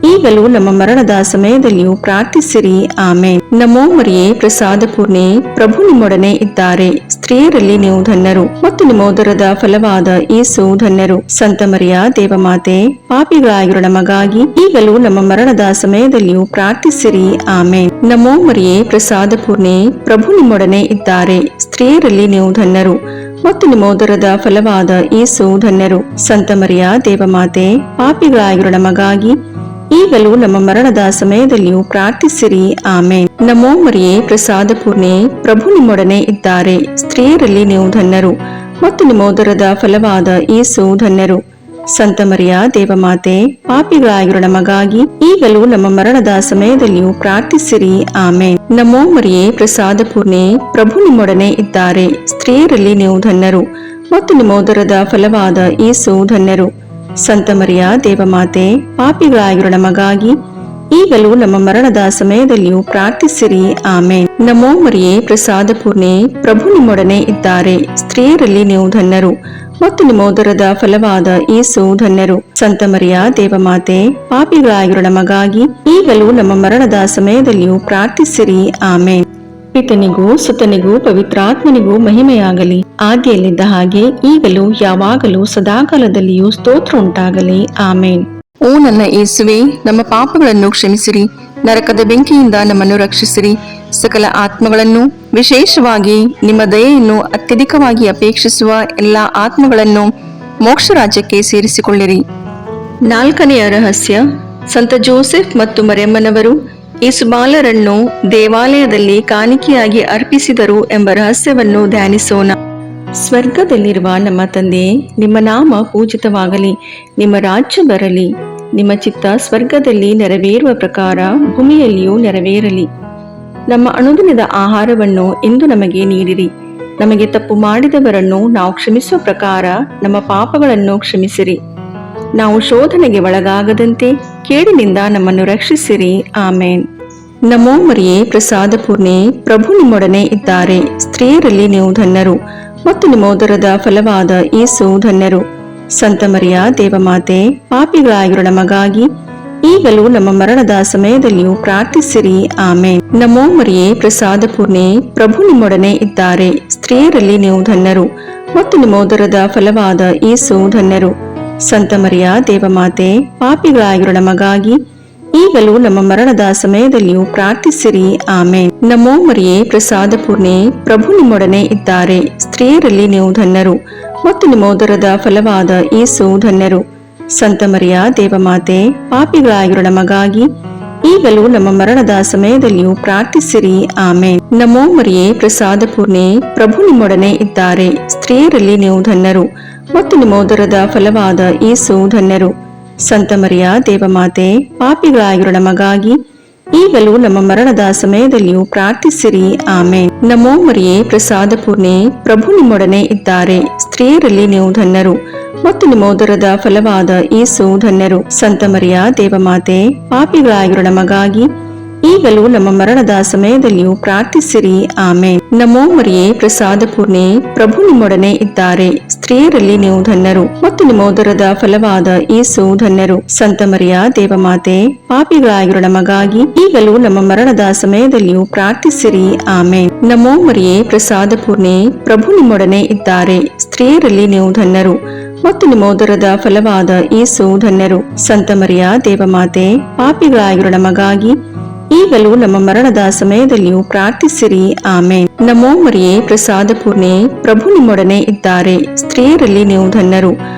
ಈಗಲೂ ನಮ್ಮ ಮರಣದ ಸಮಯದಲ್ಲಿಯೂ ಪ್ರಾರ್ಥಿಸಿರಿ. ಆಮೇನ್. ನಮೋ ಮರಿಯೇ, ಪ್ರಸಾದ ಪೂರ್ಣೆ, ಪ್ರಭು ನಿಮ್ಮೊಡನೆ ಇದ್ದಾರೆ. ಸ್ತ್ರೀಯರಲ್ಲಿ ನೀವು ಧನ್ಯರು ಮತ್ತು ನಿಮ್ಮ ಉದರದ ಫಲವಾದ ಯೇಸು ಧನ್ಯರು. ಸಂತ ಮರಿಯ ದೇವಮಾತೆ, ಪಾಪಿಗಳಾಗಿರೋ ನಮಗಾಗಿ ಈಗಲೂ ನಮ್ಮ ಮರಣದ ಸಮಯದಲ್ಲಿಯೂ ಪ್ರಾರ್ಥಿಸಿರಿ. ಆಮೇನ್. ನಮೋ ಮರಿಯೇ, ಪ್ರಸಾದ ಪೂರ್ಣೆ, ಪ್ರಭು ನಿಮ್ಮೊಡನೆ ಇದ್ದಾರೆ. ಸ್ತ್ರೀಯರಲ್ಲಿ ನೀವು ಧನ್ಯರು ಮತ್ತು ನಿಮ್ಮ ಉದರದ ಫಲವಾದ ಯೇಸು ಧನ್ಯರು. ಸಂತ ಮರಿಯ ದೇವಮಾತೆ, ಪಾಪಿಗಳಾಗಿರೋ ನಮಗಾಗಿ ಈಗಲೂ ನಮ್ಮ ಮರಣದ ಸಮಯದಲ್ಲಿಯೂ ಪ್ರಾರ್ಥಿಸಿರಿ. ಆಮೇನ್. ನಮೋ ಮರಿಯೇ, ಪ್ರಸಾದ ಪೂರ್ಣೆ, ಪ್ರಭು ನಿಮ್ಮೊಡನೆ ಇದ್ದಾರೆ. ಸ್ತ್ರೀಯರಲ್ಲಿ ನೀವು ಧನ್ಯರು ಮತ್ತು ನಿಮ್ಮ ಉದರದ ಫಲವಾದ ಯೇಸು ಧನ್ಯರು. ಸಂತ ಮರಿಯ ದೇವಮಾತೆ, ಪಾಪಿಗಳಾಗಿರೋ ನಮಗಾಗಿ ಈಗಲೂ ನಮ್ಮ ಮರಣದ ಸಮಯದಲ್ಲಿಯೂ ಪ್ರಾರ್ಥಿಸಿರಿ. ಆಮೇನ್. ನಮೋ ಮರಿಯೇ, ಪ್ರಸಾದ ಪೂರ್ಣೆ, ಪ್ರಭು ನಿಮ್ಮೊಡನೆ ಇದ್ದಾರೆ. ಸ್ತ್ರೀಯರಲ್ಲಿ ನೀವು ಧನ್ಯರು ಮತ್ತು ನಿಮ್ಮ ಉದರದ ಫಲವಾದ ಯೇಸು ಧನ್ಯರು. ಸಂತ ಮರಿಯ ದೇವಮಾತೆ, ಪಾಪಿಗಳಾಗಿರೋ ನಮಗಾಗಿ ಈಗಲೂ ನಮ್ಮ ಮರಣದ ಸಮಯದಲ್ಲಿಯೂ ಪ್ರಾರ್ಥಿಸಿರಿ. ಆಮೇನ್. ನಮೋ ಮರಿಯೇ, ಪ್ರಸಾದ ಪೂರ್ಣೆ, ಪ್ರಭು ನಿಮ್ಮೊಡನೆ ಇದ್ದಾರೆ. ಸ್ತ್ರೀಯರಲ್ಲಿ ನೀವು ಧನ್ಯರು ಮತ್ತು ನಿಮ್ಮ ಉದರದ ಫಲವಾದ ಯೇಸು ಧನ್ಯರು. ಸಂತ ಮರಿಯ ದೇವಮಾತೆ, ಪಾಪಿಗಳಾಗಿರೋ ನಮಗಾಗಿ ಈಗಲೂ ನಮ್ಮ ಮರಣದ ಸಮಯದಲ್ಲಿಯೂ ಪ್ರಾರ್ಥಿಸಿರಿ. ಆಮೇನ್. ಪಿತನಿಗೂ ಸುತನಿಗೂ ಪವಿತ್ರಾತ್ಮನಿಗೂ ಮಹಿಮೆಯಾಗಲಿ, ಆದಿಯಲ್ಲಿದ್ದ ಹಾಗೆ ಈಗಲೂ ಯಾವಾಗಲೂ ಸದಾಕಾಲದಲ್ಲಿಯೂ ಸ್ತೋತ್ರ ಉಂಟಾಗಲಿ. ಆಮೇನ್. ಓ ನನ್ನ ಯೇಸುವೆ, ನಮ್ಮ ಪಾಪಗಳನ್ನು ಕ್ಷಮಿಸಿರಿ, ನರಕದ ಬೆಂಕಿಯಿಂದ ನಮ್ಮನ್ನು ರಕ್ಷಿಸಿರಿ, ಸಕಲ ಆತ್ಮಗಳನ್ನು, ವಿಶೇಷವಾಗಿ ನಿಮ್ಮ ದಯೆಯನ್ನು ಅತ್ಯಧಿಕವಾಗಿ ಅಪೇಕ್ಷಿಸುವ ಎಲ್ಲ ಆತ್ಮಗಳನ್ನು ಮೋಕ್ಷ ರಾಜ್ಯಕ್ಕೆ ಸೇರಿಸಿಕೊಳ್ಳಿರಿ. 4ನೆಯ ರಹಸ್ಯ, ಸಂತ ಜೋಸೆಫ್ ಮತ್ತು ಮರಿಯಮ್ಮನವರು ಯೇಸುಬಾಲರನ್ನು ದೇವಾಲಯದಲ್ಲಿ ಕಾಣಿಕೆಯಾಗಿ ಅರ್ಪಿಸಿದರು ಎಂಬ ರಹಸ್ಯವನ್ನು ಧ್ಯಾನಿಸೋಣ. ಸ್ವರ್ಗದಲ್ಲಿರುವ ನಮ್ಮ ತಂದೆಯೇ, ನಿಮ್ಮ ನಾಮ ಪೂಜಿತವಾಗಲಿ, ನಿಮ್ಮ ರಾಜ್ಯ ಬರಲಿ, ನಿಮ್ಮ ಚಿತ್ತ ಸ್ವರ್ಗದಲ್ಲಿ ನೆರವೇರುವ ಪ್ರಕಾರ ಭೂಮಿಯಲ್ಲಿಯೂ ನೆರವೇರಲಿ. ನಮ್ಮ ಅನುದಿನದ ಆಹಾರವನ್ನು ಇಂದು ನಮಗೆ ನೀಡಿರಿ. ನಮಗೆ ತಪ್ಪು ಮಾಡಿದವರನ್ನು ನಾವು ಕ್ಷಮಿಸುವ ಪ್ರಕಾರ ನಮ್ಮ ಪಾಪಗಳನ್ನು ಕ್ಷಮಿಸಿರಿ. ನಾವು ಶೋಧನೆಗೆ ಒಳಗಾಗದಂತೆ ಕೇಡಿನಿಂದ ನಮ್ಮನ್ನು ರಕ್ಷಿಸಿರಿ. ಆಮೇನ್. ನಮೋ ಮರಿಯೇ, ಪ್ರಸಾದ ಪೂರ್ಣೆ, ಪ್ರಭು ನಿಮ್ಮೊಡನೆ ಇದ್ದಾರೆ. ಸ್ತ್ರೀಯರಲ್ಲಿ ನೀವು ಧನ್ಯರು ಮತ್ತು ನಿಮ್ಮ ಉದರದ ಫಲವಾದ ಯೇಸು ಧನ್ಯರು. ಸಂತ ಮರಿಯ ದೇವಮಾತೆ, ಪಾಪಿಗಳಾಗಿರೋ ನಮಗಾಗಿ ಈಗಲೂ ನಮ್ಮ ಮರಣದ ಸಮಯದಲ್ಲಿಯೂ ಪ್ರಾರ್ಥಿಸಿರಿ. ಆಮೇನ್. ನಮೋ ಮರಿಯೇ, ಪ್ರಸಾದ ಪೂರ್ಣೆ, ಪ್ರಭು ನಿಮ್ಮೊಡನೆ ಇದ್ದಾರೆ. ಸ್ತ್ರೀಯರಲ್ಲಿ ನೀವು ಧನ್ಯರು ಮತ್ತು ನಿಮ್ಮ ಉದರದ ಫಲವಾದ ಯೇಸು ಧನ್ಯರು. ಸಂತ ಮರಿಯ ದೇವಮಾತೆ, ಪಾಪಿಗಳಾಗಿರೋ ನಮಗಾಗಿ ಈಗಲೂ ನಮ್ಮ ಮರಣದ ಸಮಯದಲ್ಲಿಯೂ ಪ್ರಾರ್ಥಿಸಿರಿ. ಆಮೇನ್. ನಮೋ ಮರಿಯೇ, ಪ್ರಸಾದ ಪೂರ್ಣೆ, ಪ್ರಭು ನಿಮ್ಮೊಡನೆ ಇದ್ದಾರೆ. ಸ್ತ್ರೀಯರಲ್ಲಿ ನೀವು ಧನ್ಯರು ಮತ್ತು ನಿಮ್ಮ ಉದರದ ಫಲವಾದ ಯೇಸು ಧನ್ಯರು. ಸಂತ ಮರಿಯ ದೇವಮಾತೆ, ಪಾಪಿಗಳಾಗಿರೋ ನಮಗಾಗಿ ಈಗಲೂ ನಮ್ಮ ಮರಣದ ಸಮಯದಲ್ಲಿಯೂ ಪ್ರಾರ್ಥಿಸಿರಿ. ಆಮೇನ್. ನಮೋ ಮರಿಯೇ, ಪ್ರಸಾದ ಪೂರ್ಣೆ, ಪ್ರಭು ನಿಮ್ಮೊಡನೆ ಇದ್ದಾರೆ. ಸ್ತ್ರೀಯರಲ್ಲಿ ನೀವು ಧನ್ಯರು ಮತ್ತು ನಿಮ್ಮ ಉದರದ ಫಲವಾದ ಯೇಸು ಧನ್ಯರು. ಸಂತ ಮರಿಯ ದೇವಮಾತೆ, ಪಾಪಿಗಳಾಗಿರೋ ನಮಗಾಗಿ ಈಗಲೂ ನಮ್ಮ ಮರಣದ ಸಮಯದಲ್ಲಿಯೂ ಪ್ರಾರ್ಥಿಸಿರಿ. ಆಮೇನ್. ನಮೋ ಮರಿಯೇ, ಪ್ರಸಾದ ಪೂರ್ಣೆ, ಪ್ರಭು ನಿಮ್ಮೊಡನೆ ಇದ್ದಾರೆ. ಸ್ತ್ರೀಯರಲ್ಲಿ ನೀವು ಧನ್ಯರು ಮತ್ತು ನಿಮ್ಮ ಉದರದ ಫಲವಾದ ಯೇಸು ಧನ್ಯರು. ಸಂತ ಮರಿಯ ದೇವಮಾತೆ, ಪಾಪಿಗಳಾಗಿರೋ ನಮಗಾಗಿ ಈಗಲೂ ನಮ್ಮ ಮರಣದ ಸಮಯದಲ್ಲಿಯೂ ಪ್ರಾರ್ಥಿಸಿರಿ. ಆಮೇನ್. ನಮೋ ಮರಿಯೇ, ಪ್ರಸಾದ ಪೂರ್ಣೆ, ಪ್ರಭು ನಿಮ್ಮೊಡನೆ ಇದ್ದಾರೆ. ಸ್ತ್ರೀಯರಲ್ಲಿ ನೀವು ಧನ್ಯರು ಮತ್ತು ನಿಮ್ಮ ಉದರದ ಫಲವಾದ ಯೇಸು ಧನ್ಯರು. ಸಂತ ಮರಿಯ ದೇವಮಾತೆ, ಪಾಪಿಗಳಾಗಿರೋ ನಮಗಾಗಿ ಈಗಲೂ ನಮ್ಮ ಮರಣದ ಸಮಯದಲ್ಲಿಯೂ ಪ್ರಾರ್ಥಿಸಿರಿ. ಆಮೇನ್. ನಮೋ ಮರಿಯೇ, ಪ್ರಸಾದ ಪೂರ್ಣೆ, ಪ್ರಭು ನಿಮ್ಮೊಡನೆ ಇದ್ದಾರೆ. ಸ್ತ್ರೀಯರಲ್ಲಿ ನೀವು ಧನ್ಯರು ಮತ್ತು ನಿಮ್ಮ ಉದರದ ಫಲವಾದ ಯೇಸು ಧನ್ಯರು. ಸಂತ ಮರಿಯ ದೇವಮಾತೆ, ಪಾಪಿಗಳಾಗಿರೋ ನಮಗಾಗಿ ಈಗಲೂ ನಮ್ಮ ಮರಣದ ಸಮಯದಲ್ಲಿಯೂ ಪ್ರಾರ್ಥಿಸಿರಿ. ಆಮೇನ್. ನಮೋ ಮರಿಯೇ, ಪ್ರಸಾದ ಪೂರ್ಣೆ, ಪ್ರಭು ನಿಮ್ಮೊಡನೆ ಇದ್ದಾರೆ. ಸ್ತ್ರೀಯರಲ್ಲಿ ನೀವು ಧನ್ಯರು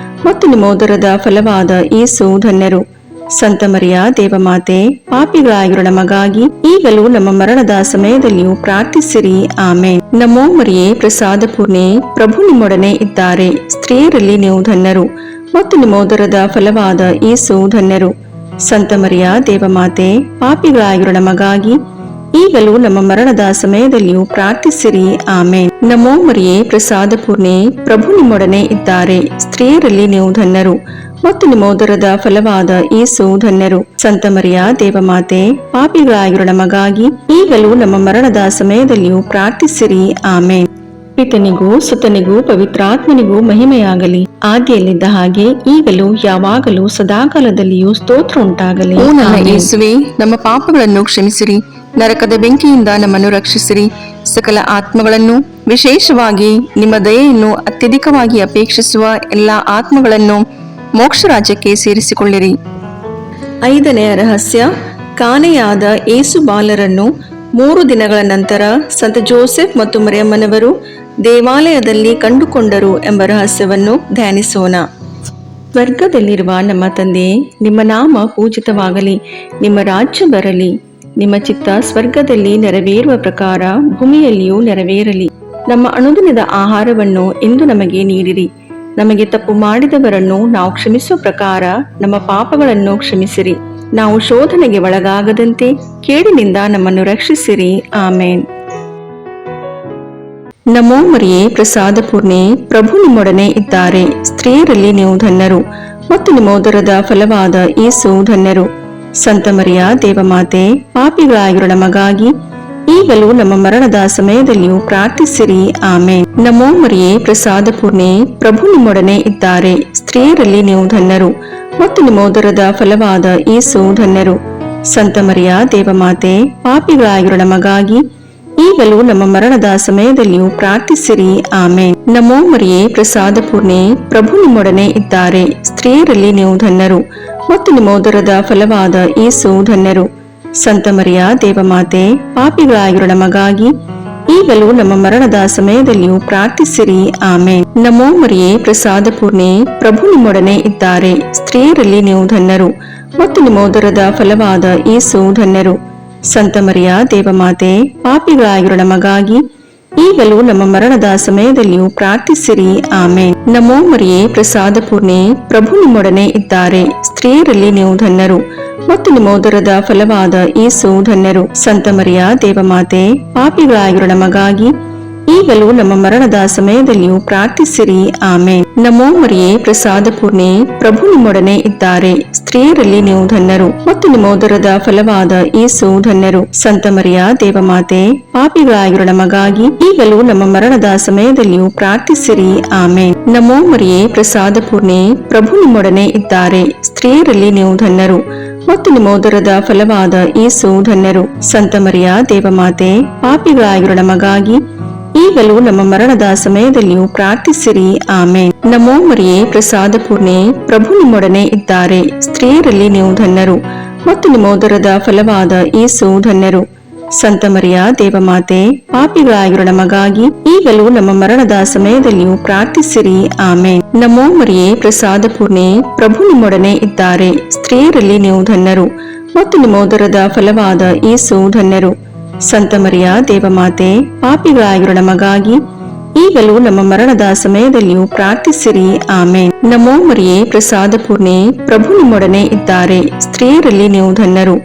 ಮತ್ತು ನಿಮ್ಮ ಉದರದ ಫಲವಾದ ಯೇಸು ಧನ್ಯರು. ಸಂತ ಮರಿಯ ದೇವಮಾತೆ, ಪಾಪಿಗಳಾಗಿರೋ ನಮಗಾಗಿ ಈಗಲೂ ನಮ್ಮ ಮರಣದ ಸಮಯದಲ್ಲಿಯೂ ಪ್ರಾರ್ಥಿಸಿರಿ. ಆಮೇನ್. ನಮೋ ಮರಿಯೇ, ಪ್ರಸಾದ ಪೂರ್ಣೆ, ಪ್ರಭು ನಿಮ್ಮೊಡನೆ ಇದ್ದಾರೆ. ಸ್ತ್ರೀಯರಲ್ಲಿ ನೀವು ಧನ್ಯರು ಮತ್ತು ನಿಮ್ಮ ಉದರದ ಫಲವಾದ ಯೇಸು ಧನ್ಯರು. ಸಂತ ಮರಿಯ ದೇವಮಾತೆ, ಪಾಪಿಗಳಾಗಿರೋ ನಮಗಾಗಿ ಈಗಲೂ ನಮ್ಮ ಮರಣದ ಸಮಯದಲ್ಲಿಯೂ ಪ್ರಾರ್ಥಿಸಿರಿ. ಆಮೇನ್. ನಮೋ ಮರಿಯೇ, ಪ್ರಸಾದ ಪೂರ್ಣೆ, ಪ್ರಭು ನಿಮ್ಮೊಡನೆ ಇದ್ದಾರೆ. ಸ್ತ್ರೀಯರಲ್ಲಿ ನೀವು ಧನ್ಯರು ಮತ್ತು ನಿಮ್ಮ ಉದರದ ಫಲವಾದ ಯೇಸು ಧನ್ಯರು. ಸಂತ ಮರಿಯ ದೇವಮಾತೆ, ಪಾಪಿಗಳಾಗಿರೋ ನಮಗಾಗಿ ಈಗಲೂ ನಮ್ಮ ಮರಣದ ಸಮಯದಲ್ಲಿಯೂ ಪ್ರಾರ್ಥಿಸಿರಿ. ಆಮೇನ್. ಪಿತನಿಗೂ ಸುತನಿಗೂ ಪವಿತ್ರಾತ್ಮನಿಗೂ ಮಹಿಮೆಯಾಗಲಿ, ಆದಿಯಲ್ಲಿದ್ದ ಹಾಗೆ ಈಗಲೂ ಯಾವಾಗಲೂ ಸದಾಕಾಲದಲ್ಲಿಯೂ ಸ್ತೋತ್ರ ಉಂಟಾಗಲಿ. ಓ ನನ್ನ ಯೇಸುವೆ, ನಮ್ಮ ಪಾಪಗಳನ್ನು ಕ್ಷಮಿಸಿರಿ, ನರಕದ ಬೆಂಕಿಯಿಂದ ನಮ್ಮನ್ನು ರಕ್ಷಿಸಿರಿ, ಸಕಲ ಆತ್ಮಗಳನ್ನು, ವಿಶೇಷವಾಗಿ ನಿಮ್ಮ ದಯೆಯನ್ನು ಅತ್ಯಧಿಕವಾಗಿ ಅಪೇಕ್ಷಿಸುವ ಎಲ್ಲ ಆತ್ಮಗಳನ್ನು ಮೋಕ್ಷ ರಾಜ್ಯಕ್ಕೆ ಸೇರಿಸಿಕೊಳ್ಳಿರಿ. 5ನೆಯ ರಹಸ್ಯ, ಕಾಣೆಯಾದ ಯೇಸು ಬಾಲರನ್ನು 3 ದಿನಗಳ ನಂತರ ಸಂತ ಜೋಸೆಫ್ ಮತ್ತು ಮರಿಯಮ್ಮನವರು ದೇವಾಲಯದಲ್ಲಿ ಕಂಡುಕೊಂಡರು ಎಂಬ ರಹಸ್ಯವನ್ನು ಧ್ಯಾನಿಸೋಣ. ಸ್ವರ್ಗದಲ್ಲಿರುವ ನಮ್ಮ ತಂದೆಯೇ, ನಿಮ್ಮ ನಾಮ ಪೂಜಿತವಾಗಲಿ, ನಿಮ್ಮ ರಾಜ್ಯ ಬರಲಿ, ನಿಮ್ಮ ಚಿತ್ತ ಸ್ವರ್ಗದಲ್ಲಿ ನೆರವೇರುವ ಪ್ರಕಾರ ಭೂಮಿಯಲ್ಲಿಯೂ ನೆರವೇರಲಿ. ನಮ್ಮ ಅನುದಿನದ ಆಹಾರವನ್ನು ಇಂದು ನಮಗೆ ನೀಡಿರಿ. ನಮಗೆ ತಪ್ಪು ಮಾಡಿದವರನ್ನು ನಾವು ಕ್ಷಮಿಸುವ ಪ್ರಕಾರ ನಮ್ಮ ಪಾಪಗಳನ್ನು ಕ್ಷಮಿಸಿರಿ. ನಾವು ಶೋಧನೆಗೆ ಒಳಗಾಗದಂತೆ ಕೇಡಿನಿಂದ ನಮ್ಮನ್ನು ರಕ್ಷಿಸಿರಿ. ಆಮೇನ್. ನಮೋ ಮರಿಯೇ, ಪ್ರಸಾದ ಪೂರ್ಣೆ, ಪ್ರಭು ನಿಮ್ಮೊಡನೆ ಇದ್ದಾರೆ. ಸ್ತ್ರೀಯರಲ್ಲಿ ನೀವು ಧನ್ಯರು ಮತ್ತು ನಿಮ್ಮ ಉದರದ ಫಲವಾದ ಯೇಸು ಧನ್ಯರು. ಸಂತ ಮರಿಯ ದೇವಮಾತೆ, ಪಾಪಿಗಳಾಗಿರೋ ನಮಗಾಗಿ ಈಗಲೂ ನಮ್ಮ ಮರಣದ ಸಮಯದಲ್ಲಿಯೂ ಪ್ರಾರ್ಥಿಸಿರಿ. ಆಮೇನ್. ನಮೋ ಮರಿಯೇ, ಪ್ರಸಾದ ಪೂರ್ಣೆ, ಪ್ರಭು ನಿಮ್ಮೊಡನೆ ಇದ್ದಾರೆ. ಸ್ತ್ರೀಯರಲ್ಲಿ ನೀವು ಧನ್ಯರು ಮತ್ತು ನಿಮ್ಮ ಉದರದ ಫಲವಾದ ಯೇಸು ಧನ್ಯರು. ಸಂತ ಮರಿಯ ದೇವಮಾತೆ, ಪಾಪಿಗಳಾಗಿರೋ ನಮಗಾಗಿ ಈಗಲೂ ನಮ್ಮ ಮರಣದ ಸಮಯದಲ್ಲಿಯೂ ಪ್ರಾರ್ಥಿಸಿರಿ. ಆಮೇನ್. ನಮೋ ಮರಿಯೇ, ಪ್ರಸಾದ ಪೂರ್ಣೆ, ಪ್ರಭು ನಿಮ್ಮೊಡನೆ ಇದ್ದಾರೆ. ಸ್ತ್ರೀಯರಲ್ಲಿ ನೀವು ಧನ್ಯರು ಮತ್ತು ನಿಮ್ಮ ಉದರದ ಫಲವಾದ ಯೇಸು ಧನ್ಯರು. ಸಂತ ಮರಿಯ ದೇವಮಾತೆ, ಪಾಪಿಗಳಾಗಿರೋ ನಮಗಾಗಿ ಈಗಲೂ ನಮ್ಮ ಮರಣದ ಸಮಯದಲ್ಲಿಯೂ ಪ್ರಾರ್ಥಿಸಿರಿ. ಆಮೇನ್. ನಮೋ ಮರಿಯೇ, ಪ್ರಸಾದ ಪೂರ್ಣೆ, ಪ್ರಭು ನಿಮ್ಮೊಡನೆ ಇದ್ದಾರೆ. ಸ್ತ್ರೀಯರಲ್ಲಿ ನೀವು ಧನ್ಯರು ಮತ್ತು ನಿಮ್ಮ ಉದರದ ಫಲವಾದ ಯೇಸು ಧನ್ಯರು. ಸಂತ ಮರಿಯ ದೇವಮಾತೆ, ಪಾಪಿಗಳಾಗಿರೋ ನಮಗಾಗಿ ಈಗಲೂ ನಮ್ಮ ಮರಣದ ಸಮಯದಲ್ಲಿಯೂ ಪ್ರಾರ್ಥಿಸಿರಿ. ಆಮೇನ್. ನಮೋ ಮರಿಯೇ, ಪ್ರಸಾದ ಪೂರ್ಣೆ, ಪ್ರಭು ನಿಮ್ಮೊಡನೆ ಇದ್ದಾರೆ. ಸ್ತ್ರೀಯರಲ್ಲಿ ನೀವು ಧನ್ಯರು ಮತ್ತು ನಿಮ್ಮ ಉದರದ ಫಲವಾದ ಯೇಸು ಧನ್ಯರು. ಸಂತ ಮರಿಯ ದೇವಮಾತೆ, ಪಾಪಿಗಳಾಗಿರೋ ನಮಗಾಗಿ ಈಗಲೂ ನಮ್ಮ ಮರಣದ ಸಮಯದಲ್ಲಿಯೂ ಪ್ರಾರ್ಥಿಸಿರಿ. ಆಮೇನ್. ನಮೋ ಮರಿಯೇ, ಪ್ರಸಾದ ಪೂರ್ಣೆ, ಪ್ರಭು ನಿಮ್ಮೊಡನೆ ಇದ್ದಾರೆ. ಸ್ತ್ರೀಯರಲ್ಲಿ ನೀವು ಧನ್ಯರು ಮತ್ತು ನಿಮ್ಮ ಉದರದ ಫಲವಾದ ಯೇಸು ಧನ್ಯರು. ಸಂತ ಮರಿಯ ದೇವಮಾತೆ, ಪಾಪಿಗಳಾಗಿರೋ ನಮಗಾಗಿ ಈಗಲೂ ನಮ್ಮ ಮರಣದ ಸಮಯದಲ್ಲಿಯೂ ಪ್ರಾರ್ಥಿಸಿರಿ. ಆಮೇನ್. ನಮೋ ಮರಿಯೇ, ಪ್ರಸಾದ ಪೂರ್ಣೆ, ಪ್ರಭು ನಿಮ್ಮೊಡನೆ ಇದ್ದಾರೆ. ಸ್ತ್ರೀಯರಲ್ಲಿ ನೀವು ಧನ್ಯರು ಮತ್ತು ನಿಮ್ಮ ಉದರದ ಫಲವಾದ ಯೇಸು ಧನ್ಯರು. ಸಂತ ಮರಿಯ ದೇವಮಾತೆ, ಪಾಪಿಗಳಾಗಿರೋ ನಮಗಾಗಿ ಈಗಲೂ ನಮ್ಮ ಮರಣದ ಸಮಯದಲ್ಲಿಯೂ ಪ್ರಾರ್ಥಿಸಿರಿ. ಆಮೇನ್. ನಮೋ ಮರಿಯೇ, ಪ್ರಸಾದ ಪೂರ್ಣೆ, ಪ್ರಭು ನಿಮ್ಮೊಡನೆ ಇದ್ದಾರೆ. ಸ್ತ್ರೀಯರಲ್ಲಿ ನೀವು ಧನ್ಯರು ಮತ್ತು ನಿಮ್ಮ ಉದರದ ಫಲವಾದ ಯೇಸು ಧನ್ಯರು. ಸಂತ ಮರಿಯ ದೇವಮಾತೆ, ಪಾಪಿಗಳಾಗಿರೋ ನಮಗಾಗಿ ಈಗಲೂ ನಮ್ಮ ಮರಣದ ಸಮಯದಲ್ಲಿಯೂ ಪ್ರಾರ್ಥಿಸಿರಿ. ಆಮೇನ್. ನಮೋ ಮರಿಯೇ, ಪ್ರಸಾದ ಪೂರ್ಣೆ, ಪ್ರಭು ನಿಮ್ಮೊಡನೆ ಇದ್ದಾರೆ. ಸ್ತ್ರೀಯರಲ್ಲಿ ನೀವು ಧನ್ಯರು ಮತ್ತು ನಿಮ್ಮ ಉದರದ ಫಲವಾದ ಯೇಸು ಧನ್ಯರು. ಸಂತ ಮರಿಯ ದೇವಮಾತೆ, ಪಾಪಿಗಳಾಗಿರೋ ನಮಗಾಗಿ ಈಗಲೂ ನಮ್ಮ ಮರಣದ ಸಮಯದಲ್ಲಿಯೂ ಪ್ರಾರ್ಥಿಸಿರಿ. ಆಮೇನ್. ನಮೋ ಮರಿಯೇ, ಪ್ರಸಾದ ಪೂರ್ಣೆ, ಪ್ರಭು ನಿಮ್ಮೊಡನೆ ಇದ್ದಾರೆ. ಸ್ತ್ರೀಯರಲ್ಲಿ ನೀವು ಧನ್ಯರು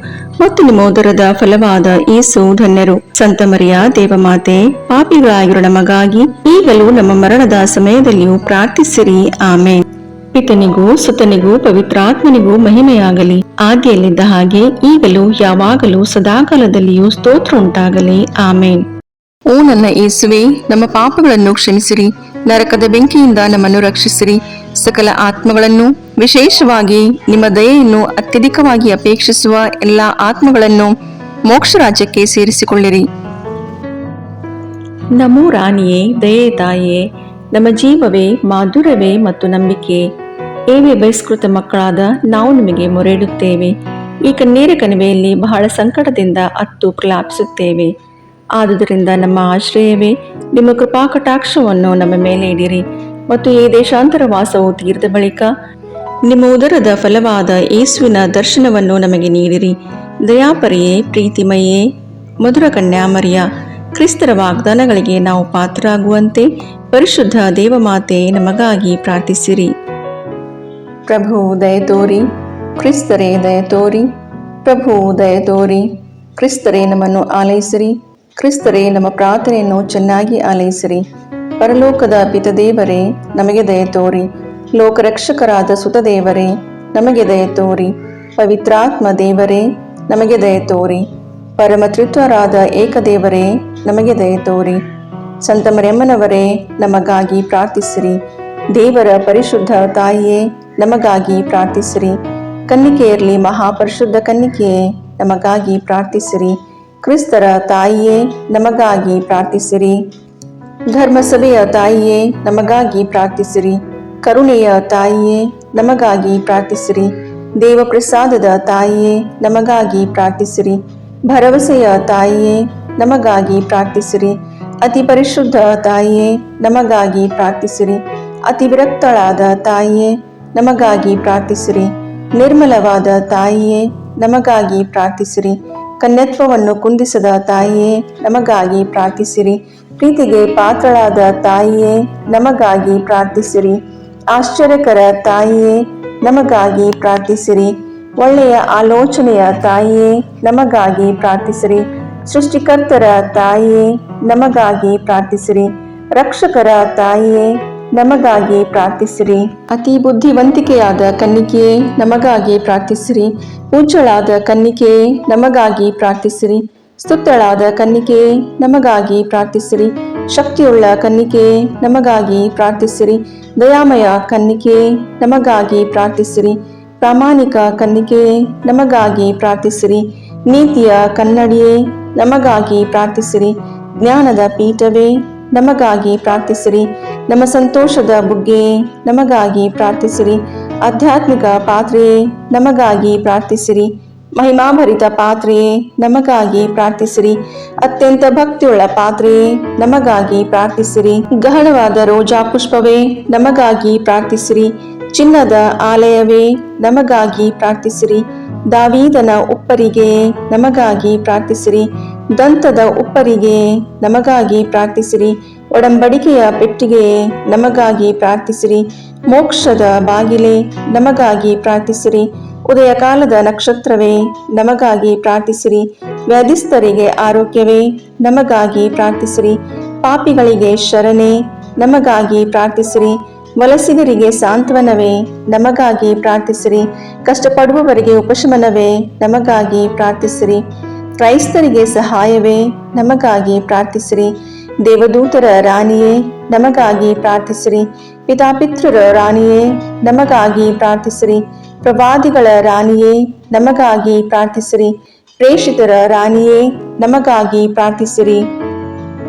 ಮತ್ತು ನಿಮ್ಮ ಉದರದ ಫಲವಾದ ಯೇಸು ಧನ್ಯರು. ಸಂತ ಮರಿಯ ದೇವಮಾತೆ, ಪಾಪಿಗಳಾಗಿರೋ ನಮಗಾಗಿ ಈಗಲೂ ನಮ್ಮ ಮರಣದ ಸಮಯದಲ್ಲಿಯೂ ಪ್ರಾರ್ಥಿಸಿರಿ. ಆಮೇನ್. ಪಿತನಿಗೂ ಸುತನಿಗೂ ಪವಿತ್ರಾತ್ಮನಿಗೂ ಮಹಿಮೆಯಾಗಲಿ, ಆದಿಯಲ್ಲಿದ್ದ ಹಾಗೆ ಈಗಲೂ ಯಾವಾಗಲೂ ಸದಾಕಾಲದಲ್ಲಿಯೂ ಸ್ತೋತ್ರ ಉಂಟಾಗಲಿ. ಆಮೇನ್. ಓ ನನ್ನ ಯೇಸುವೆ, ನಮ್ಮ ಪಾಪಗಳನ್ನು ಕ್ಷಮಿಸಿರಿ, ನರಕದ ಬೆಂಕಿಯಿಂದ ನಮ್ಮನ್ನು ರಕ್ಷಿಸಿರಿ, ಸಕಲ ಆತ್ಮಗಳನ್ನು, ವಿಶೇಷವಾಗಿ ನಿಮ್ಮ ದಯೆಯನ್ನು ಅತ್ಯಧಿಕವಾಗಿ ಅಪೇಕ್ಷಿಸುವ ಎಲ್ಲಾ ಆತ್ಮಗಳನ್ನು ಮೋಕ್ಷ ರಾಜ್ಯಕ್ಕೆ ಸೇರಿಸಿಕೊಳ್ಳಿರಿ. ನಮೋ ರಾಣಿಯೇ, ದಯೆ ತಾಯಿಯೇ, ನಮ್ಮ ಜೀವವೇ, ಮಾಧುರ್ಯವೇ ಮತ್ತು ನಂಬಿಕೆ, ಏವೇ ಬಹಿಷ್ಕೃತ ಮಕ್ಕಳಾದ ನಾವು ನಿಮಗೆ ಮೊರೆಯಿಡುತ್ತೇವೆ. ಈ ಕಣ್ಣೀರ ಕಣಿವೆಯಲ್ಲಿ ಬಹಳ ಸಂಕಟದಿಂದ ಅತ್ತು ಪ್ರಲಾಪಿಸುತ್ತೇವೆ. ಆದುದರಿಂದ ನಮ್ಮ ಆಶ್ರಯವೇ, ನಿಮ್ಮ ಕೃಪಾ ಕಟಾಕ್ಷವನ್ನು ನಮ್ಮ ಮೇಲೆ ಇಡಿರಿ ಮತ್ತು ಈ ದೇಶಾಂತರ ವಾಸವು ತೀರಿದ ಬಳಿಕ ನಿಮ್ಮ ಉದರದ ಫಲವಾದ ಯೇಸುವಿನ ದರ್ಶನವನ್ನು ನಮಗೆ ನೀಡಿರಿ. ದಯಾಪರಿಯೇ, ಪ್ರೀತಿಮಯೇ, ಮಧುರ ಕನ್ಯಾಮರಿಯ, ಕ್ರಿಸ್ತರ ವಾಗ್ದಾನಗಳಿಗೆ ನಾವು ಪಾತ್ರರಾಗುವಂತೆ ಪರಿಶುದ್ಧ ದೇವಮಾತೆ ನಮಗಾಗಿ ಪ್ರಾರ್ಥಿಸಿರಿ. ಪ್ರಭು ದಯತೋರಿ, ಕ್ರಿಸ್ತರೇ ದಯತೋರಿ, ಪ್ರಭು ದಯತೋರಿ, ಕ್ರಿಸ್ತರೇ ನಮ್ಮನ್ನು ಆಲೈಸಿರಿ, ಕ್ರಿಸ್ತರೇ ನಮ್ಮ ಪ್ರಾರ್ಥನೆಯನ್ನು ಚೆನ್ನಾಗಿ ಆಲೈಸಿರಿ. ಪರಲೋಕದ ಪಿತದೇವರೇ, ನಮಗೆ ದಯತೋರಿ. ಲೋಕರಕ್ಷಕರಾದ ಸುತದೇವರೇ, ನಮಗೆ ದಯತೋರಿ. ಪವಿತ್ರಾತ್ಮ ದೇವರೇ, ನಮಗೆ ದಯತೋರಿ. ಪರಮತ್ರಿತ್ವರಾದ ಏಕದೇವರೇ, ನಮಗೆ ದಯತೋರಿ. ಸಂತ ಮರಿಯಮ್ಮನವರೇ, ನಮಗಾಗಿ ಪ್ರಾರ್ಥಿಸಿರಿ. ದೇವರ ಪರಿಶುದ್ಧ ತಾಯಿಯೇ, ನಮಗಾಗಿ ಪ್ರಾರ್ಥಿಸಿರಿ. ಕನ್ನಿಕೆಯರಲ್ಲಿ ಮಹಾಪರಿಶುದ್ಧ ಕನ್ನಿಕೆಯೇ, ನಮಗಾಗಿ ಪ್ರಾರ್ಥಿಸಿರಿ. ಕ್ರಿಸ್ತರ ತಾಯಿಯೇ, ನಮಗಾಗಿ ಪ್ರಾರ್ಥಿಸಿರಿ. ಧರ್ಮಸಭೆಯ ತಾಯಿಯೇ, ನಮಗಾಗಿ ಪ್ರಾರ್ಥಿಸಿರಿ. ಕರುಣೆಯ ತಾಯಿಯೇ, ನಮಗಾಗಿ ಪ್ರಾರ್ಥಿಸಿರಿ. ದೇವಪ್ರಸಾದದ ತಾಯಿಯೇ, ನಮಗಾಗಿ ಪ್ರಾರ್ಥಿಸಿರಿ. ಭರವಸೆಯ ತಾಯಿಯೇ, ನಮಗಾಗಿ ಪ್ರಾರ್ಥಿಸಿರಿ. ಅತಿ ಪರಿಶುದ್ಧ ತಾಯಿಯೇ, ನಮಗಾಗಿ ಪ್ರಾರ್ಥಿಸಿರಿ. ಅತಿ ವಿರಕ್ತಳಾದ ತಾಯಿಯೇ, ನಮಗಾಗಿ ಪ್ರಾರ್ಥಿಸಿರಿ. ನಿರ್ಮಲವಾದ ತಾಯಿಯೇ, ನಮಗಾಗಿ ಪ್ರಾರ್ಥಿಸಿರಿ. ಕನ್ಯತ್ವವನ್ನು ಕುಂದಿಸದ ತಾಯಿಯೇ, ನಮಗಾಗಿ ಪ್ರಾರ್ಥಿಸಿರಿ. ಪ್ರೀತಿಗೆ ಪಾತ್ರಳಾದ ತಾಯಿಯೇ, ನಮಗಾಗಿ ಪ್ರಾರ್ಥಿಸಿರಿ. ಆಶ್ಚರ್ಯಕರ ತಾಯಿಯೇ, ನಮಗಾಗಿ ಪ್ರಾರ್ಥಿಸಿರಿ. ಒಳ್ಳೆಯ ಆಲೋಚನೆಯ ತಾಯಿಯೇ, ನಮಗಾಗಿ ಪ್ರಾರ್ಥಿಸಿರಿ. ಸೃಷ್ಟಿಕರ್ತರ ತಾಯಿಯೇ, ನಮಗಾಗಿ ಪ್ರಾರ್ಥಿಸಿರಿ. ರಕ್ಷಕರ ತಾಯಿಯೇ, ನಮಗಾಗಿ ಪ್ರಾರ್ಥಿಸಿರಿ. ಅತಿ ಬುದ್ಧಿವಂತಿಕೆಯಾದ ಕನ್ನಿಕೆಯೇ, ನಮಗಾಗಿ ಪ್ರಾರ್ಥಿಸಿರಿ. ಪೂಜ್ಯಳಾದ ಕನ್ನಿಕೆಯೇ, ನಮಗಾಗಿ ಪ್ರಾರ್ಥಿಸಿರಿ. ಸ್ತುತ್ಯಳಾದ ಕನ್ನಿಕೆಯೇ, ನಮಗಾಗಿ ಪ್ರಾರ್ಥಿಸಿರಿ. ಶಕ್ತಿಯುಳ್ಳ ಕನ್ನಿಕೆಯೇ, ನಮಗಾಗಿ ಪ್ರಾರ್ಥಿಸಿರಿ. ದಯಾಮಯ ಕನ್ನಿಕೆಯೇ, ನಮಗಾಗಿ ಪ್ರಾರ್ಥಿಸಿರಿ. ಪ್ರಾಮಾಣಿಕ ಕನ್ನಿಕೆಯೇ, ನಮಗಾಗಿ ಪ್ರಾರ್ಥಿಸಿರಿ. ನೀತಿಯ ಕನ್ನಡಿಯೇ, ನಮಗಾಗಿ ಪ್ರಾರ್ಥಿಸಿರಿ. ಜ್ಞಾನದ ಪೀಠವೇ, ನಮಗಾಗಿ ಪ್ರಾರ್ಥಿಸಿರಿ. ನಮ್ಮ ಸಂತೋಷದ ಬುಗ್ಗೆಯೇ, ನಮಗಾಗಿ ಪ್ರಾರ್ಥಿಸಿರಿ. ಆಧ್ಯಾತ್ಮಿಕ ಪಾತ್ರೆಯೇ, ನಮಗಾಗಿ ಪ್ರಾರ್ಥಿಸಿರಿ. ಮಹಿಮಾಭರಿತ ಪಾತ್ರೆಯೇ, ನಮಗಾಗಿ ಪ್ರಾರ್ಥಿಸಿರಿ. ಅತ್ಯಂತ ಭಕ್ತಿಯುಳ್ಳ ಪಾತ್ರೆಯೇ, ನಮಗಾಗಿ ಪ್ರಾರ್ಥಿಸಿರಿ. ಗಹನವಾದ ರೋಜಾ ಪುಷ್ಪವೇ, ನಮಗಾಗಿ ಪ್ರಾರ್ಥಿಸಿರಿ. ಚಿನ್ನದ ಆಲಯವೇ, ನಮಗಾಗಿ ಪ್ರಾರ್ಥಿಸಿರಿ. ದಾವೀದನ ಉಪ್ಪರಿಗೆಯೇ, ನಮಗಾಗಿ ಪ್ರಾರ್ಥಿಸಿರಿ. ದಂತದ ಉಪ್ಪರಿಗೆಯೇ, ನಮಗಾಗಿ ಪ್ರಾರ್ಥಿಸಿರಿ. ಒಡಂಬಡಿಕೆಯ ಪೆಟ್ಟಿಗೆಯೇ, ನಮಗಾಗಿ ಪ್ರಾರ್ಥಿಸಿರಿ. ಮೋಕ್ಷದ ಬಾಗಿಲೇ, ನಮಗಾಗಿ ಪ್ರಾರ್ಥಿಸಿರಿ. ಉದಯ ಕಾಲದ ನಕ್ಷತ್ರವೇ, ನಮಗಾಗಿ ಪ್ರಾರ್ಥಿಸಿರಿ. ವ್ಯಾಧಿಸ್ಥರಿಗೆ ಆರೋಗ್ಯವೇ, ನಮಗಾಗಿ ಪ್ರಾರ್ಥಿಸಿರಿ. ಪಾಪಿಗಳಿಗೆ ಶರಣೆ, ನಮಗಾಗಿ ಪ್ರಾರ್ಥಿಸಿರಿ. ವಲಸಿಗರಿಗೆ ಸಾಂತ್ವನವೇ, ನಮಗಾಗಿ ಪ್ರಾರ್ಥಿಸಿರಿ. ಕಷ್ಟಪಡುವವರಿಗೆ ಉಪಶಮನವೇ, ನಮಗಾಗಿ ಪ್ರಾರ್ಥಿಸಿರಿ. ಕ್ರೈಸ್ತರಿಗೆ ಸಹಾಯವೇ, ನಮಗಾಗಿ ಪ್ರಾರ್ಥಿಸಿರಿ. ದೇವದೂತರ ರಾಣಿಯೇ, ನಮಗಾಗಿ ಪ್ರಾರ್ಥಿಸಿರಿ. ಪಿತಾಪಿತೃರ ರಾಣಿಯೇ, ನಮಗಾಗಿ ಪ್ರಾರ್ಥಿಸಿರಿ. ಪ್ರವಾದಿಗಳ ರಾಣಿಯೇ, ನಮಗಾಗಿ ಪ್ರಾರ್ಥಿಸಿರಿ. ಪ್ರೇಷಿತರ ರಾಣಿಯೇ, ನಮಗಾಗಿ ಪ್ರಾರ್ಥಿಸಿರಿ.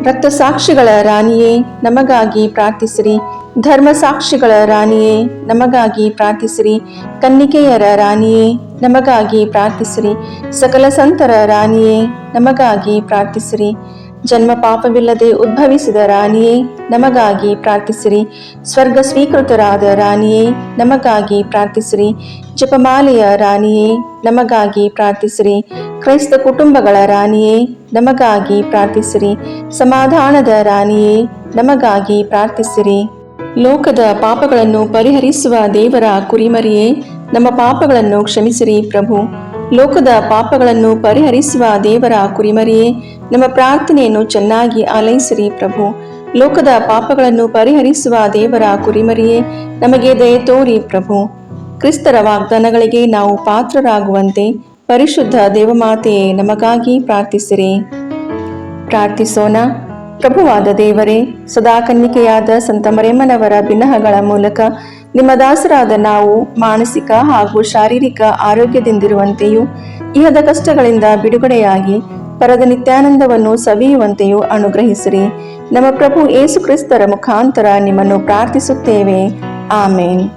ರಕ್ತಸಾಕ್ಷಿಗಳ ರಾಣಿಯೇ, ನಮಗಾಗಿ ಪ್ರಾರ್ಥಿಸಿರಿ. ಧರ್ಮಸಾಕ್ಷಿಗಳ ರಾಣಿಯೇ, ನಮಗಾಗಿ ಪ್ರಾರ್ಥಿಸಿರಿ. ಕನ್ನಿಕೆಯರ ರಾಣಿಯೇ, ನಮಗಾಗಿ ಪ್ರಾರ್ಥಿಸಿರಿ. ಸಕಲ ಸಂತರ ರಾಣಿಯೇ, ನಮಗಾಗಿ ಪ್ರಾರ್ಥಿಸಿರಿ. ಜನ್ಮ ಪಾಪವಿಲ್ಲದೆ ಉದ್ಭವಿಸಿದ ರಾಣಿಯೇ, ನಮಗಾಗಿ ಪ್ರಾರ್ಥಿಸಿರಿ. ಸ್ವರ್ಗ ಸ್ವೀಕೃತರಾದ ರಾಣಿಯೇ, ನಮಗಾಗಿ ಪ್ರಾರ್ಥಿಸಿರಿ. ಜಪಮಾಲೆಯ ರಾಣಿಯೇ, ನಮಗಾಗಿ ಪ್ರಾರ್ಥಿಸಿರಿ. ಕ್ರೈಸ್ತ ಕುಟುಂಬಗಳ ರಾಣಿಯೇ, ನಮಗಾಗಿ ಪ್ರಾರ್ಥಿಸಿರಿ. ಸಮಾಧಾನದ ರಾಣಿಯೇ, ನಮಗಾಗಿ ಪ್ರಾರ್ಥಿಸಿರಿ. ಲೋಕದ ಪಾಪಗಳನ್ನು ಪರಿಹರಿಸುವ ದೇವರ ಕುರಿಮರಿಯೇ, ನಮ್ಮ ಪಾಪಗಳನ್ನು ಕ್ಷಮಿಸಿರಿ ಪ್ರಭು. ಲೋಕದ ಪಾಪಗಳನ್ನು ಪರಿಹರಿಸುವ ದೇವರ ಕುರಿಮರಿಯೇ, ನಮ್ಮ ಪ್ರಾರ್ಥನೆಯನ್ನು ಚೆನ್ನಾಗಿ ಆಲೈಸಿರಿ ಪ್ರಭು. ಲೋಕದ ಪಾಪಗಳನ್ನು ಪರಿಹರಿಸುವ ದೇವರ ಕುರಿಮರಿಯೇ, ನಮಗೆ ದಯೆ ತೋರಿ ಪ್ರಭು. ಕ್ರಿಸ್ತರ ವಾಗ್ದಾನಗಳಿಗೆ ನಾವು ಪಾತ್ರರಾಗುವಂತೆ ಪರಿಶುದ್ಧ ದೇವಮಾತೆಯೇ, ನಮಗಾಗಿ ಪ್ರಾರ್ಥಿಸಿರಿ. ಪ್ರಾರ್ಥಿಸೋಣ. ಪ್ರಭುವಾದ ದೇವರೇ, ಸದಾ ಕನ್ನಿಕೆಯಾದ ಸಂತ ಮರಿಯಮ್ಮನವರ ಬಿನ್ನಹಗಳ ಮೂಲಕ ನಿಮ್ಮ ದಾಸರಾದ ನಾವು ಮಾನಸಿಕ ಹಾಗೂ ಶಾರೀರಿಕ ಆರೋಗ್ಯದಿಂದಿರುವಂತೆಯೂ ಇಹದ ಕಷ್ಟಗಳಿಂದ ಬಿಡುಗಡೆಯಾಗಿ ಪರದ ನಿತ್ಯಾನಂದವನ್ನು ಸವಿಯುವಂತೆಯೂ ಅನುಗ್ರಹಿಸಿರಿ. ನಮ್ಮ ಪ್ರಭು ಯೇಸು ಕ್ರಿಸ್ತರ ಮುಖಾಂತರ ನಿಮ್ಮನ್ನು ಪ್ರಾರ್ಥಿಸುತ್ತೇವೆ. ಆಮೇನ್.